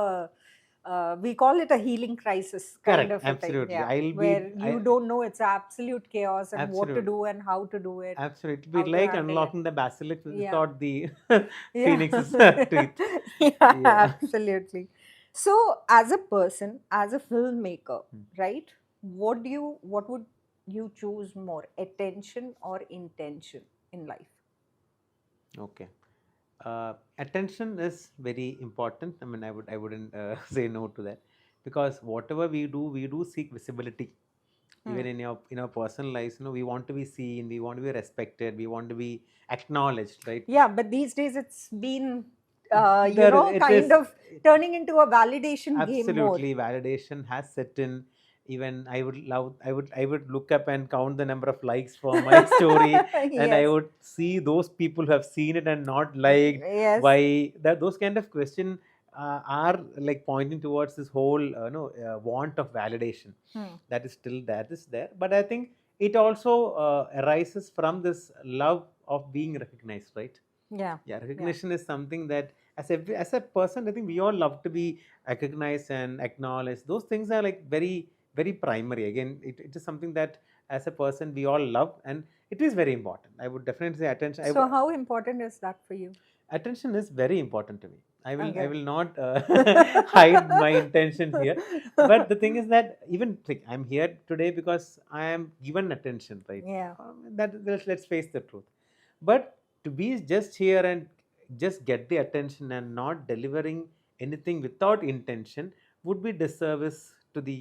we call it a healing crisis kind correct. of a thing. Absolutely. Yeah, I'll where be you don't know, it's absolute chaos and what to absolutely. do and how to do it, Absolutely. It'll be how to like handle it. unlocking the basilisk Yeah, without the yeah, phoenix's teeth. yeah, Yeah. absolutely. So, as a person, as a filmmaker, Hmm. right? What would you choose more, attention or intention in life? Okay. Attention is very important. I mean, I wouldn't say no to that, because whatever we do seek visibility. Hmm. Even in our personal lives, we want to be seen, we want to be respected, we want to be acknowledged, right? Yeah, but these days it's been, There it kind is. of turning into a validation game more. Absolutely, validation has set in. Even I would look up and count the number of likes for my story, and I Yes, would see those people who have seen it and not liked. yes. Why that those kind of question are like pointing towards this whole want of validation Hmm. that is there. But I think it also arises from this love of being recognized, right? Yeah, Yeah, yeah. recognition is something that as a person, I think we all love to be recognized and acknowledged. Those things are like very very primary. Again, it is something that as a person we all love, and it is very important. I would definitely say attention. So, how important is that for you? Attention is very important to me. I Okay. will not hide my intentions here. But the thing is that even like, I'm here today because I am given attention, right? Yeah. Let's face the truth. But to be just here and just get the attention and not delivering anything without intention would be disservice to the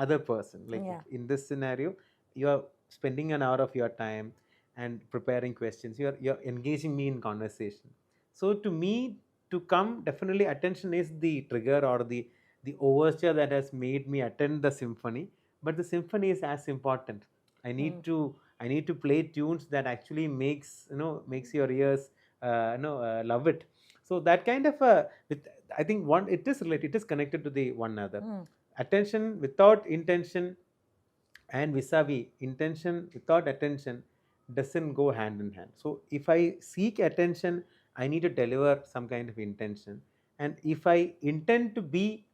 other person. Like Yeah. in this scenario, you are spending an hour of your time and preparing questions. You're engaging me in conversation. So to me, to come, definitely attention is the trigger or the overture that has made me attend the symphony. But the symphony is as important. I Hmm. need to I need to play tunes that actually makes your ears love it. So that kind of with I think one it is related, it is connected to the one another. Hmm. Attention without intention and vis-a-vis intention without attention doesn't go hand in hand. So if I seek attention, I need to deliver some kind of intention, and if I intend to be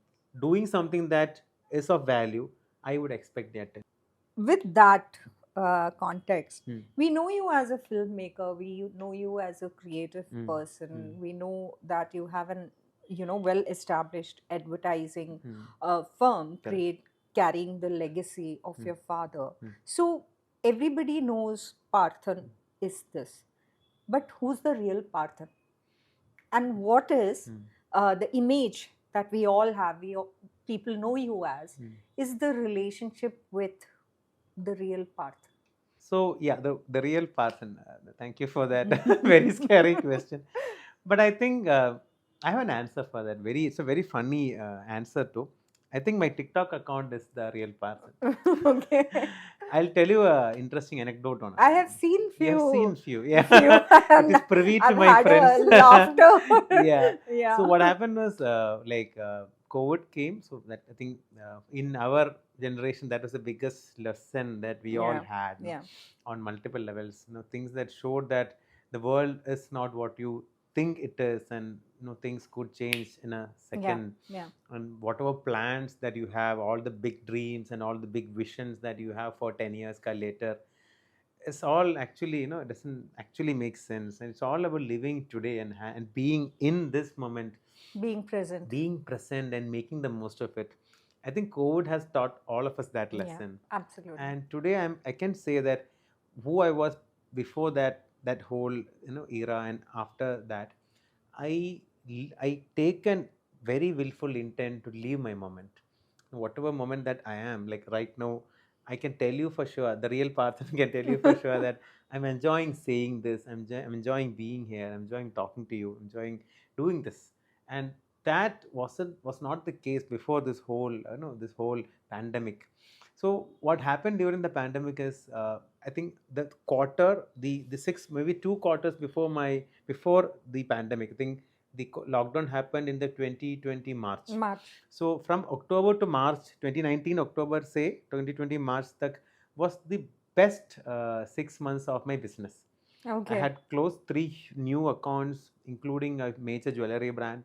doing something that is of value, I would expect the attention. With that context, Hmm. we know you as a filmmaker, we know you as a creative Hmm. person, Hmm. we know that you have an well established advertising Hmm. firm Correct. carrying the legacy of Hmm. your father. Hmm. So everybody knows Parthan is this, but who's the real Parthan, and what is Hmm. the image that we all have, people know you as, Hmm. is the relationship with the real Parthan? So yeah, the real person. Thank you for that very scary question. But I think I have an answer for that. It's a very funny answer too. I think my TikTok account is the real person. Okay. I'll tell you a interesting anecdote on I it. have seen You have seen few, yeah. few, It is and privy to I've my had friends. a laughter. Yeah. So Yeah. what happened was COVID came. So that I think in our generation that was the biggest lesson that we all Yeah. had Yeah. on multiple levels. Things that showed that the world is not what you think it is, and things could change in a Yeah. second. Yeah. And whatever plans that you have, all the big dreams and all the big visions that you have for 10 years later, it's all actually it doesn't actually make sense, and it's all about living today and being in this moment, Being present. being present and making the most of it. I think COVID has taught all of us that Yeah. lesson. Absolutely. And today I can say that who I was before that whole era, and after that I take a very willful intent to leave my moment, whatever moment that I am. Like right now, I can tell you for sure, the real Parthan can tell you for sure that I'm enjoying saying this. I'm enjoying being here. I'm enjoying talking to you. Enjoying doing this, and that was not the case before this whole this whole pandemic. So what happened during the pandemic is, I think the quarter, the six, maybe 2 quarters before the pandemic, I think the lockdown happened in the 2020 March. Much. So from October to March 2019, October say 2020 March tak was the best 6 months of my business. I Okay. had closed 3 new accounts, including a major jewelry brand.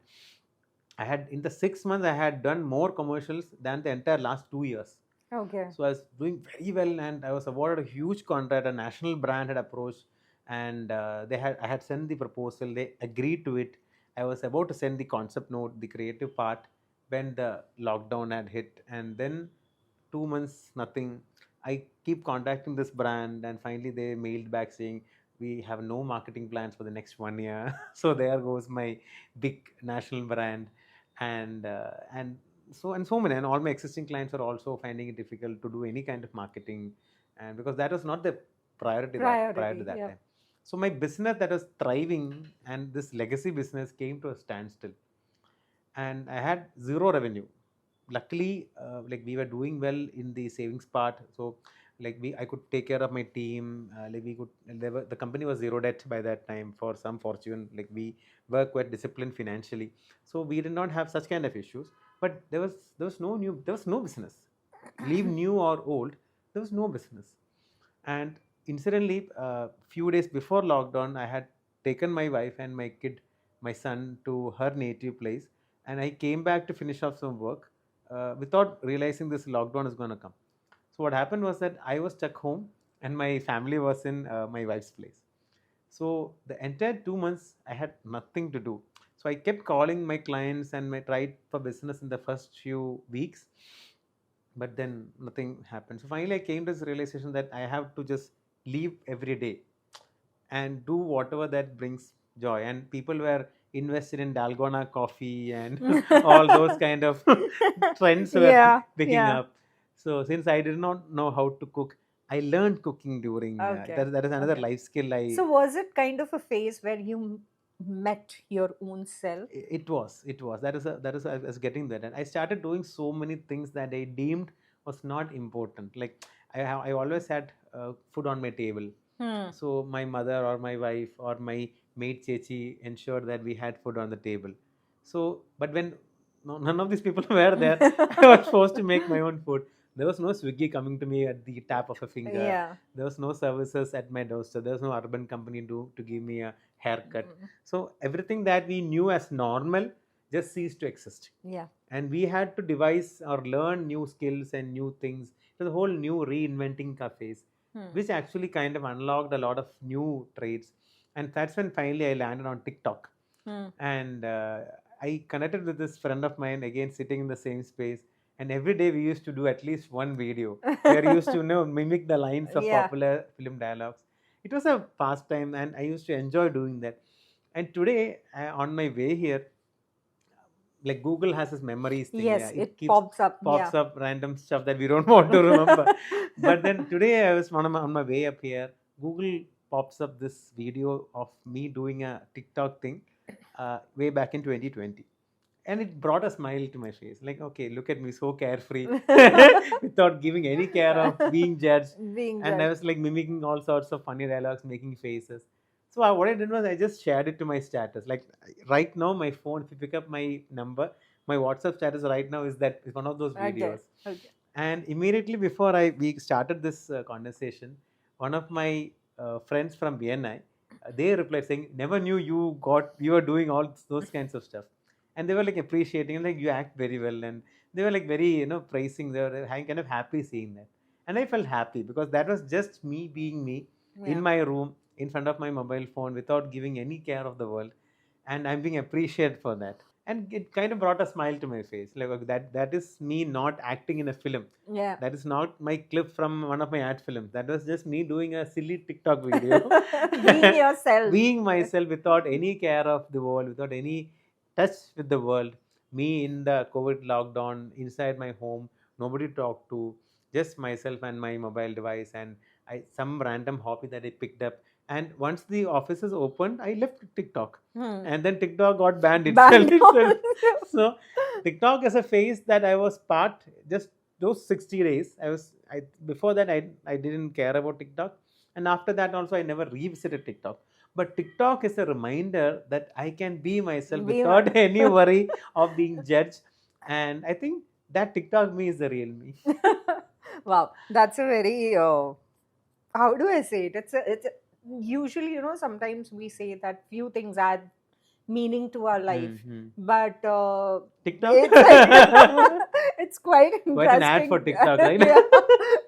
I had in the 6 months I had done more commercials than the entire last 2 years. Okay. So I was doing very well, and I was awarded a huge contract. A national brand had approached, and I had sent the proposal. They agreed to it. I was about to send the concept note, the creative part, when the lockdown had hit, and then 2 months nothing. I keep contacting this brand, and finally they mailed back saying we have no marketing plans for the next 1 year. So there goes my big national brand, and so many, and all my existing clients are also finding it difficult to do any kind of marketing, and because that was not the priority that prior to Priority. that Yeah. time. So my business that was thriving and this legacy business came to a standstill, and I had zero revenue. Luckily, like we were doing well in the savings part, so like I could take care of my team. Like we could, the company was zero debt by that time for some fortune. Like we were quite disciplined financially, so we did not have such kind of issues. But there was no business. Leave new or old, there was no business. And incidentally, few days before lockdown, I had taken my wife and my kid, my son, to her native place, and I came back to finish off some work without realizing this lockdown is going to come. So what happened was that I was stuck home, and my family was in my wife's place. So the entire 2 months, I had nothing to do. So I kept calling my clients and I tried for business in the first few weeks, but then nothing happened. So finally, I came to this realization that I have to just leave every day and do whatever that brings joy. And people were invested in Dalgona coffee and all those kind of trends were Yeah. picking Yeah. up. So since I did not know how to cook, I learned cooking during Okay. that is another Okay. life skill. So was it kind of a phase where you met your own self? It was that is I was getting that, and I started doing so many things that I deemed was not important. Like I always had food on my table. Hmm. So my mother or my wife or my maid chechi ensured that we had food on the table. So, but when none of these people were there, I was forced to make my own food. There was no Swiggy coming to me at the tap of a finger. Yeah. There was no services at my doorstep. There was no urban company to give me a haircut. So everything that we knew as normal just ceased to exist. Yeah. And we had to devise or learn new skills and new things. It was a whole new reinventing cafes, which actually kind of unlocked a lot of new trades. And that's when finally I landed on TikTok. And I connected with this friend of mine, again sitting in the same space. And every day we used to do at least one video where we used to mimic the lines of Yeah. popular film dialogues. It was a pastime, and I used to enjoy doing that. And today, on my way here, like Google has this memories thing. Yes, It it keeps pops up. pops Yeah. up random stuff that we don't want to remember. But then today I was on my way up here. Google pops up this video of me doing a TikTok thing way back in 2020. And it brought a smile to my face. Like, okay, look at me, so carefree, without giving any care of being judged. Being And I judged. was like mimicking all sorts of funny dialogues, making faces. So what I did was I just shared it to my status. Like right now, my phone, if you pick up my number, my WhatsApp status right now is one of those Okay. videos. Okay. And immediately before we started this conversation, one of my friends from BNI, they replied saying, "Never knew you were doing all those kinds of stuff," and they were like appreciating, like you act very well, and they were like very praising. They were kind of happy seeing that, and I felt happy because that was just me being me Yeah. in my room in front of my mobile phone without giving any care of the world, and I'm being appreciated for that. And it kind of brought a smile to my face, like okay, that is me not acting in a film. Yeah. That is not my clip from one of my ad films. That was just me doing a silly TikTok video. Being yourself. Being myself without any care of the world, without any touch with the world. Me in the COVID lockdown, inside my home, nobody to talk to, just myself and my mobile device, and some random hobby that I picked up. And once the offices opened, I left TikTok. And then TikTok got banned itself. Banned. So TikTok is a phase that I was part, just those 60 days. Before that I didn't care about TikTok. And after that also I never revisited TikTok. But TikTok is a reminder that I can be myself Be without my- any worry of being judged. And I think that TikTok me is the real me. Wow, that's a very how do I say it? Usually, sometimes we say that few things add meaning to our life, Mm-hmm. but TikTok? it's it's quite Quite an ad for interesting. TikTok, right? Yeah,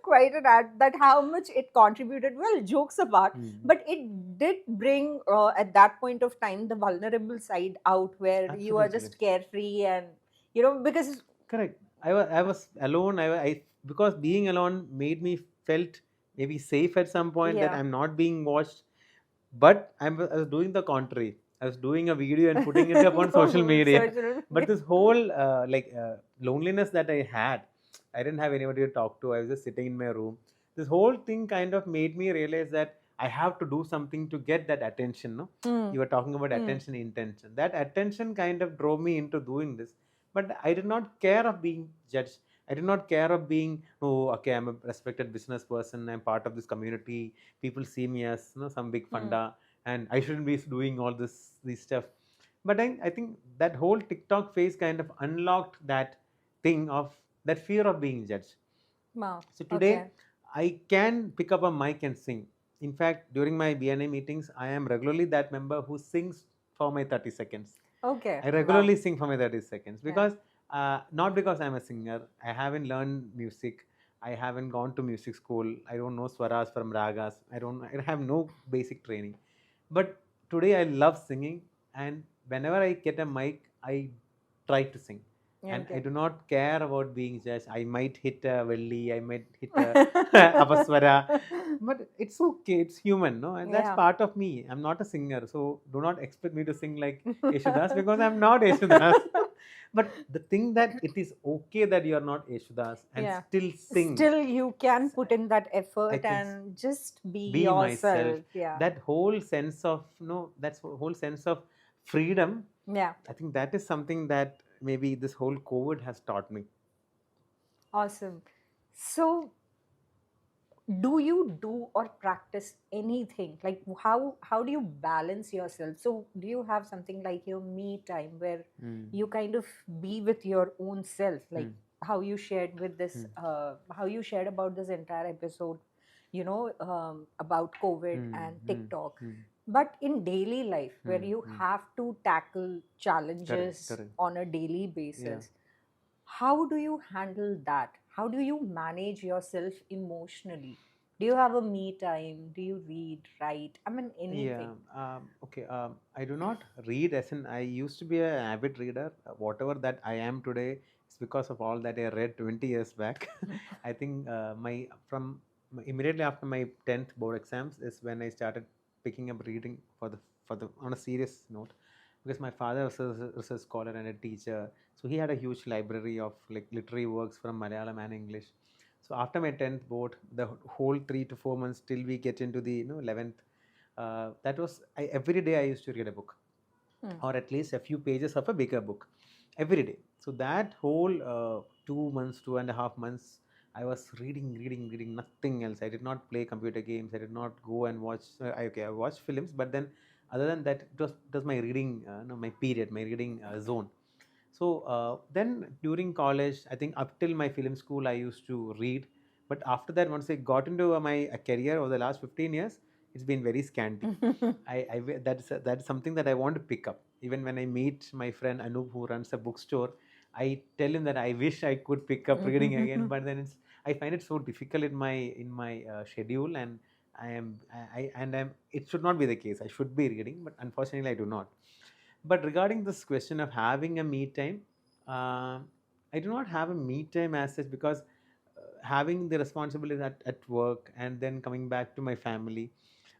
quite an ad that how much it contributed. Well, jokes apart, Mm. but it did bring at that point of time the vulnerable side out, where you are Absolutely. just carefree and because Correct. I was alone. Because being alone made me felt maybe safe at some point that yeah. I'm not being watched. But I was doing the contrary. I was doing a video and putting it up on social media. Social But media. this whole loneliness that I had, I didn't have anybody to talk to. I was just sitting in my room. This whole thing kind of made me realize that I have to do something to get that attention. No, Hmm. you were talking about Hmm. attention, intention. That attention kind of drove me into doing this. But I did not care of being judged. I did not care of being, oh, okay, I'm a respected business person. I'm part of this community. People see me as some big Hmm. funda, and I shouldn't be doing all this stuff. But I think that whole TikTok phase kind of unlocked that thing of that fear of being judged. Wow. So Okay. today I can pick up a mic and sing. In fact, during my BNA meetings, I am regularly that member who sings for my 30 seconds. Okay. I Wow. regularly sing for my 30 seconds Yeah. because not because I'm a singer. I haven't learned music. I haven't gone to music school. I don't know swaras from ragas. I have no basic training. But today I love singing, and whenever I get a mic, I try to sing. And I Okay. do not care about being judged. I might hit a velli, I might hit a apaswara, but it's okay. It's human, no? And that's Yeah. part of me. I'm not a singer, so do not expect me to sing like Yeshudas because I'm not Yeshudas. But the thing that it is okay that you are not Yeshudas and Yeah. still sing. Still, you can put in that I effort can and just be be myself. yourself. Yeah. That whole sense of that's whole sense of freedom. Yeah. I think that is something that maybe this whole COVID has taught me. Awesome. So, do you do or practice anything? Like how do you balance yourself? So, do you have something like your me time where Mm. you kind of be with your own self, like Mm. how you shared with this, Mm. how you shared about this entire episode, about COVID Mm. and Mm. TikTok. Mm. But in daily life, where Mm. you Mm. have to tackle Correct. challenges Correct. on a daily Yeah. basis, how do you handle that? How do you manage yourself emotionally? Do you have a me time? Do you read, write? I mean, Yeah. anything. Okay. I do not read as in I used to be an avid reader. Whatever that I am today is because of all that I read 20 years back. I think immediately after my 10th board exams is when I started picking up reading for the on a serious note, because my father was a research scholar and a teacher, so he had a huge library of like literary works from Malayalam and English. So after my 10th board, the whole 3 to 4 months till we get into the 11th, that was every day I used to read a book, Hmm. or at least a few pages of a bigger book every day. So that whole 2 months, 2.5 months, I was reading, nothing else. I did not play computer games. I did not go and watch. I watched films, but then other than that, it was my reading, no, my period, my reading zone. So then during college, I think up till my film school, I used to read. But after that, once I got into my career over the last 15 years, it's been very scanty. That's something that I want to pick up. Even when I meet my friend Anup, who runs a bookstore, I tell him that I wish I could pick up reading again, but then I find it so difficult in my schedule, and it should not be the case. I should be reading, but unfortunately, I do not. But regarding this question of having a me time, I do not have a me time as such because having the responsibility at work and then coming back to my family.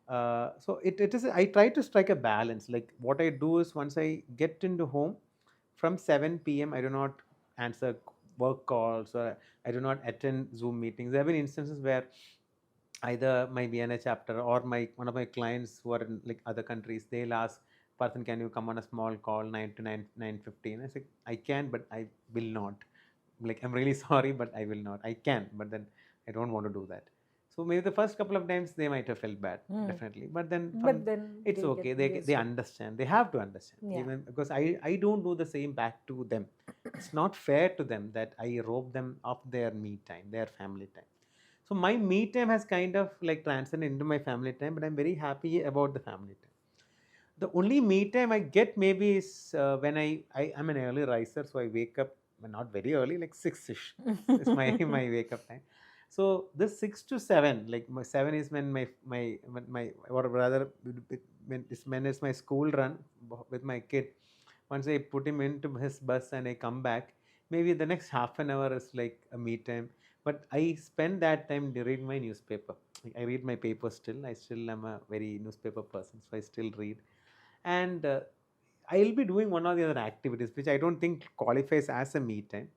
So it is, I try to strike a balance. Like what I do is once I get into home from 7 p.m., I do not answer work calls, or I do not attend Zoom meetings. There have been instances where either my BNA chapter or my one of my clients who are in like other countries, they'll ask, Parthan, can you come on a small call 9 to 9:15? I say I can, but I will not. Like I'm really sorry, but I will not. I can, but then I don't want to do that. So maybe the first couple of times they might have felt bad, Hmm. definitely. But then But then it's they get okay. used They to it. understand. They have to understand, Yeah. even because I don't do the same back to them. It's not fair to them that I rob them of their me time, their family time. So my me time has kind of like transcended into my family time, but I'm very happy about the family time. The only me time I get maybe is when I am an early riser, so I wake up, well, not very early, like 6ish. It's my my wake up time. So this 6 to 7, like my 7 is when my or rather when it's my school run with my kid. Once I put him into his bus and I come back, maybe the next half an hour is like a me time. But I spend that time to read my newspaper. I read my paper still. I still am a very newspaper person, so I still read. And I'll be doing one or the other activities, which I don't think qualifies as a me time.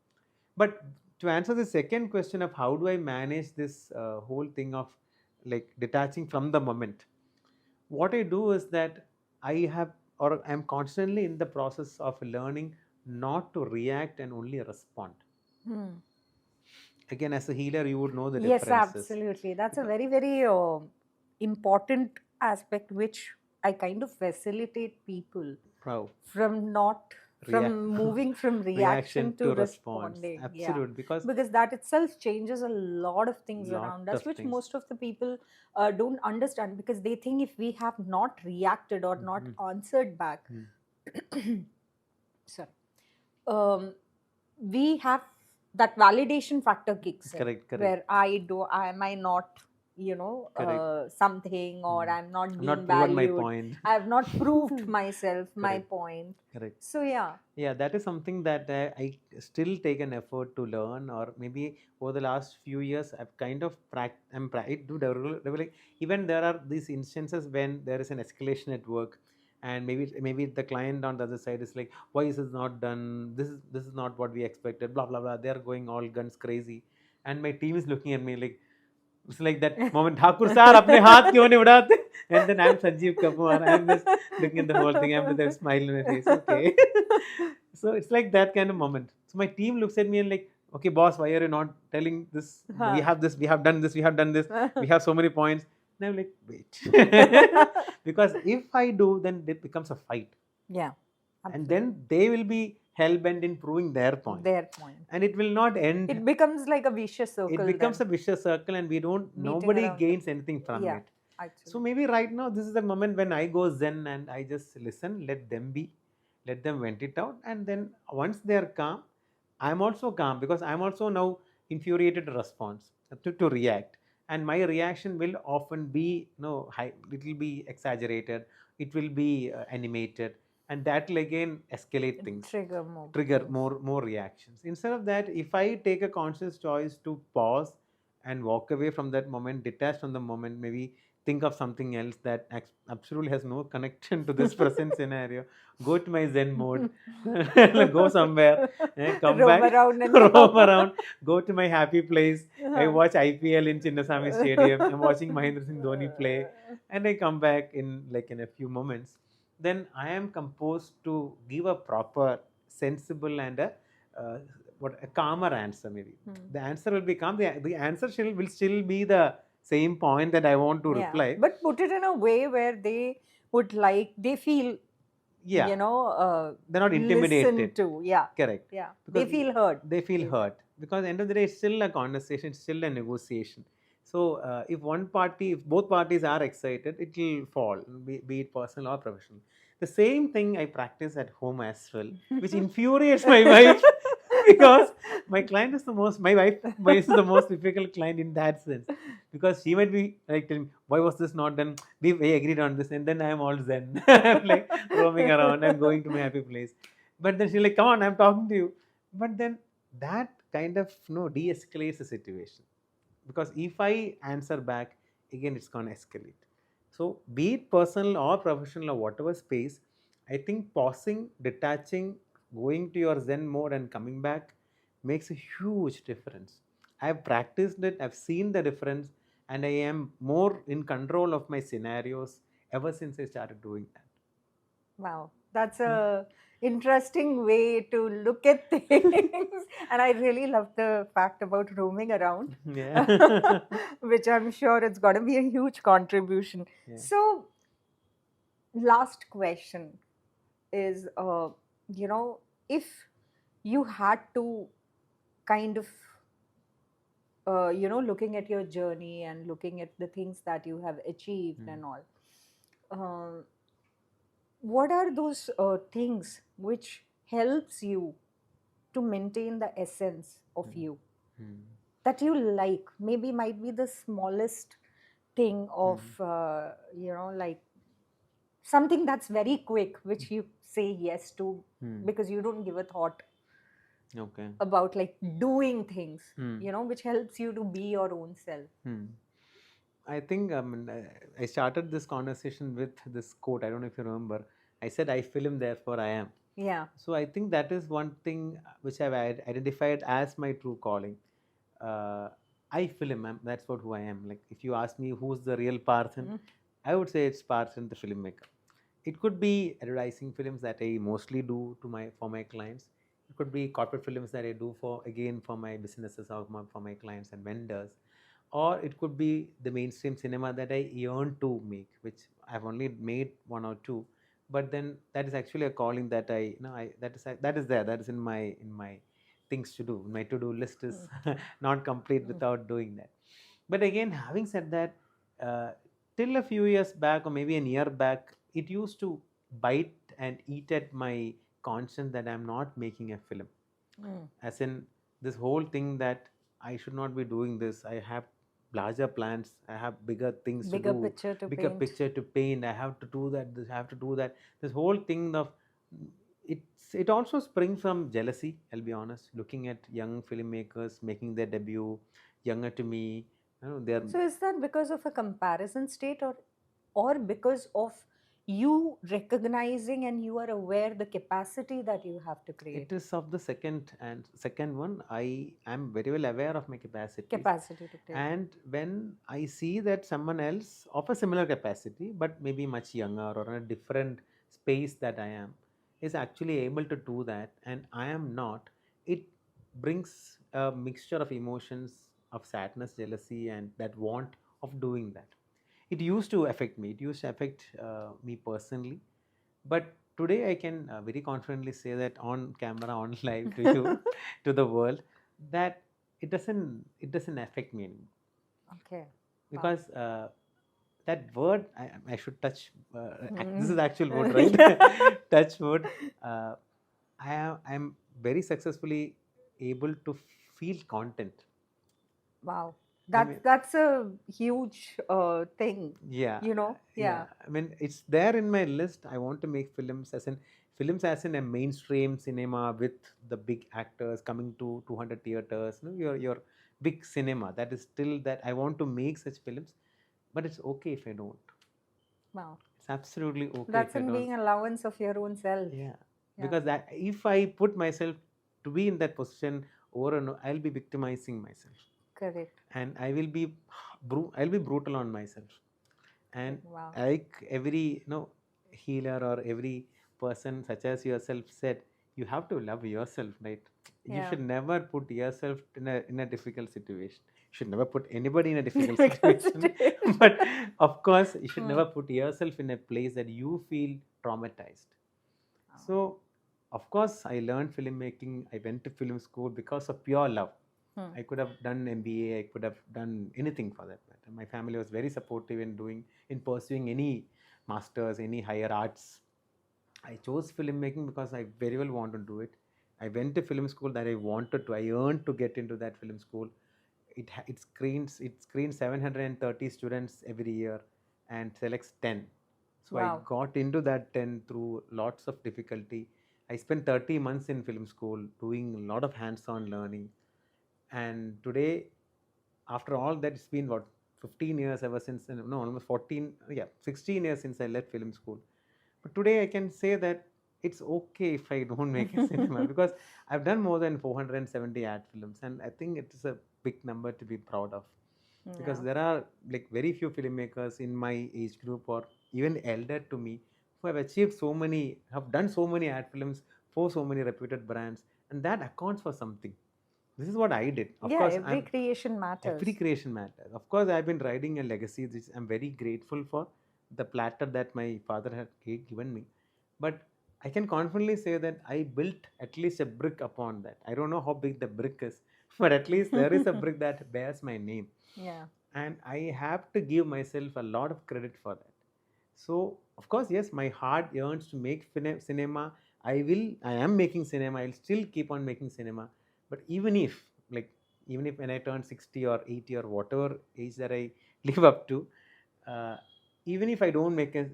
But to answer the second question of how do I manage this whole thing of like detaching from the moment, what I do is that I have or I'm constantly in the process of learning not to react and only respond. Hmm. Again, as a healer, you would know the Yes, differences. absolutely. That's a very, very important aspect which I kind of facilitate people Wow. from not React from moving from reaction reaction to to response. responding. Yeah. Absolute, because Because that itself changes a lot of things lot around us, of which things. most of the people don't understand because they think if we have not reacted or not Mhm. answered back, Mm. sorry, um, we have that validation factor kicks in Correct, correct, where am I not correct. something, or Mm. I'm not I've being not proven my valued, point. I have not proved myself my Correct, point. correct. So yeah. Yeah, that is something that I still take an effort to learn, or maybe over the last few years, I've kind of I do develop. Even there are these instances when there is an escalation at work, and maybe the client on the other side is like, why is this not done? This is not what we expected. Blah blah blah. They are going all guns crazy, and my team is looking at me like, it's like that moment, Thakur sir, apne haath kyun nahi udhate? And then I'm Sanjeev Kapoor. I'm just looking at the whole thing. I'm with a smile on my face. Okay. So it's like that kind of moment. So my team looks at me and like, okay, boss, why are you not telling this? We Huh. have this, we have done this, we have done this, we have so many points. And I'm like, wait. Because if I do, then it becomes a fight. Yeah, And absolutely. then they will be hell bent in proving their point. Their point. And it will not end. It becomes like a vicious circle. It becomes then a vicious circle, and Beating nobody around gains anything from yeah, it. actually. So maybe right now this is the moment when I go zen and I just listen, let them be, let them vent it out, and then once they are calm, I'm also calm because I'm also now infuriated to response to react, and my reaction will often be high, it will be exaggerated, it will be animated, and that will again escalate things, trigger more reactions. Instead of that, if I take a conscious choice to pause and walk away from that moment, detach from the moment, maybe think of something else that absolutely has no connection to this present scenario, go to my zen mode, go somewhere, come roam back, around and roam around, go to my happy place. I Uh-huh. watch IPL in Chinnaswamy Stadium, I'm watching Mahendra Singh Dhoni play, and I come back in a few moments. Then I am composed to give a proper, sensible, and uh, a calmer answer. Maybe the answer will be calm. The answer will still be the same point that I want to Yeah, reply. but put it in a way where they feel Yeah, they're not intimidated. listened to. Yeah, Correct. yeah, they Because feel heard. they feel Yes. hurt. Because end of the day, it's still a conversation, it's still a negotiation. So if both parties are excited, it will fall, be it personal or professional. The same thing I practice at home as well, which infuriates my wife because my client is the most, my wife is the most difficult client in that sense. Because she might be like telling me, why was this not done? We agreed on this, and then I am all zen. I'm like roaming around, I'm going to my happy place. But then she's like, come on, I'm talking to you. But then that kind of de-escalates the situation. Because if I answer back, again it's gonna escalate. So be it personal or professional or whatever space, I think pausing, detaching, going to your zen mode and coming back makes a huge difference. I've practiced it, I've seen the difference, and I am more in control of my scenarios ever since I started doing that. Wow, that's a interesting way to look at things. And I really love the fact about roaming around, Yeah. which I'm sure it's going to be a huge contribution. Yeah. So, last question is, if you had to kind of looking at your journey and looking at the things that you have achieved Mm, and all, uh, what are those things which helps you to maintain the essence of mm, you mm, that you like? Maybe might be the smallest thing of mm, like something that's very quick which you say yes to mm. because you don't give a thought Okay. about like doing things, Mm, which helps you to be your own self. mm. I think I started this conversation with this quote. I don't know if you remember. I said, I film, therefore I am. Yeah. So I think that is one thing which I've identified as my true calling. Uh, I film. That's what who I am. Like if you ask me who's the real Parthan, Mm. I would say it's Parthan, the filmmaker. It could be advertising films that I mostly do for my clients. It could be corporate films that I do for my businesses or for my clients and vendors, or it could be the mainstream cinema that I yearn to make, which I've only made one or two, but then that is actually a calling that that is there, that is in my things to do. My to do list is Mm. not complete Mm. without doing that. But again, having said that, uh, till a few years back or maybe a year back, it used to bite and eat at my conscience that I'm not making a film. Mm. As in, this whole thing that I should not be doing this. I have larger plans. I have bigger things to Bigger do, picture to bigger paint. picture to paint. I have to do that. This I have to do that. This whole thing of it also springs from jealousy. I'll be honest. Looking at young filmmakers making their debut, younger to me, they're So is that because of a comparison state, or because of you recognizing and you are aware the capacity that you have to it create? is of the second one. I am very well aware of my capacities, Capacity to create. and when I see that someone else of a similar capacity but maybe much younger or in a different space that I am is actually able to do that and I am not, it brings a mixture of emotions of sadness, jealousy, and that want of doing that. It used to affect me. It used to affect me personally, but today I can very confidently say that on camera, on live to you, to the world, that it doesn't affect me anymore. Okay. Wow. Because that word I should touch. This is Mm. the actual word, right? Yeah. Touch word. I'm very successfully able to feel content. Wow. I That's mean, that's a huge thing, yeah, Yeah. yeah. I mean, it's there in my list. I want to make films as in a mainstream cinema with the big actors coming to 200 theaters. Your big cinema. That is still that I want to make such films, but it's okay if I don't. Wow. It's absolutely okay That's if I in don't. being allowance of your own self. Yeah, Yeah. because that if I put myself to be in that position over and over, I'll be victimizing myself, Correct. and I'll be brutal on myself. And Correct. Wow. like every healer or every person such as yourself said, you have to love yourself, right? You Yeah. should never put yourself in a difficult situation. You should never put anybody in a difficult Difficult situation. situation. But of course you should Hmm. never put yourself in a place that you feel traumatized. So of course I learned filmmaking. I went to film school because of pure love. Hmm. I could have done MBA, I could have done anything for that matter. My family was very supportive in pursuing any masters, any higher arts. I chose filmmaking because I very well want to do it. I went to film school that I wanted to. I earned to get into that film school. It screens 730 students every year and selects 10. So I Wow. got into that 10 through lots of difficulty. I spent 30 months in film school doing a lot of hands-on learning. And today, after all that, it's been what, 15 years ever since, no, almost 14, yeah, 16 years since I left film school. But today I can say that it's okay if I don't make a cinema, because I've done more than 470 ad films, and I think it is a big number to be proud of, because Yeah. there are like very few filmmakers in my age group or even elder to me who have done so many ad films for so many reputed brands, and that accounts for something. This is what I did. Of Yeah. course, Every creation every matters. creation matters. Of course, I've been riding a legacy which I'm very grateful for, the platter that my father had given me. But I can confidently say that I built at least a brick upon that. I don't know how big the brick is but at least there is a brick that bears my name, Yeah. and I have to give myself a lot of credit for that. So of course, yes, my heart yearns to make cinema. I am making cinema. I'll still keep on making cinema. But even if when I turn 60 or 80 or whatever age that I live up to, uh, even if I don't make a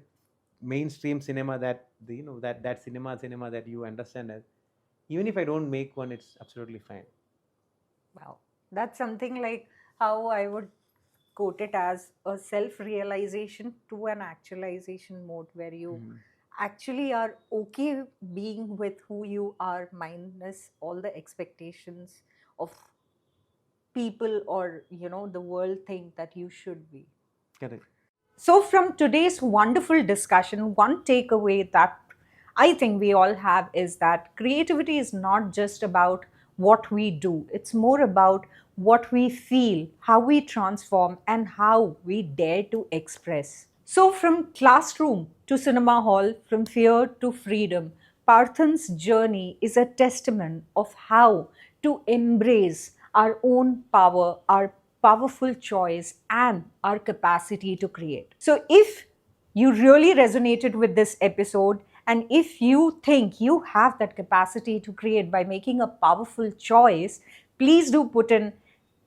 mainstream cinema that that cinema that you understand as, even if I don't make one, it's absolutely fine. Wow. That's something like how I would quote it as a self realization to an actualization mode where you Mhm. actually are okay being with who you are, minus all the expectations of people or, the world think that you should be. Correct. So, from today's wonderful discussion, one takeaway that I think we all have is that creativity is not just about what we do, it's more about what we feel, how we transform, and how we dare to express. So, from classroom to cinema hall, from fear to freedom, Parthan's journey is a testament of how to embrace our own power, our powerful choice, and our capacity to create. So, if you really resonated with this episode, and if you think you have that capacity to create by making a powerful choice, please do put in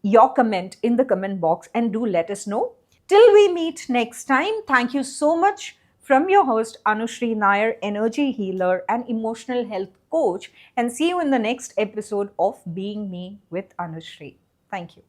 your comment in the comment box and do let us know. Till we meet next time, thank you so much from your host Anushree Nair, energy healer and emotional health coach, and see you in the next episode of Being Me with Anushree. Thank you.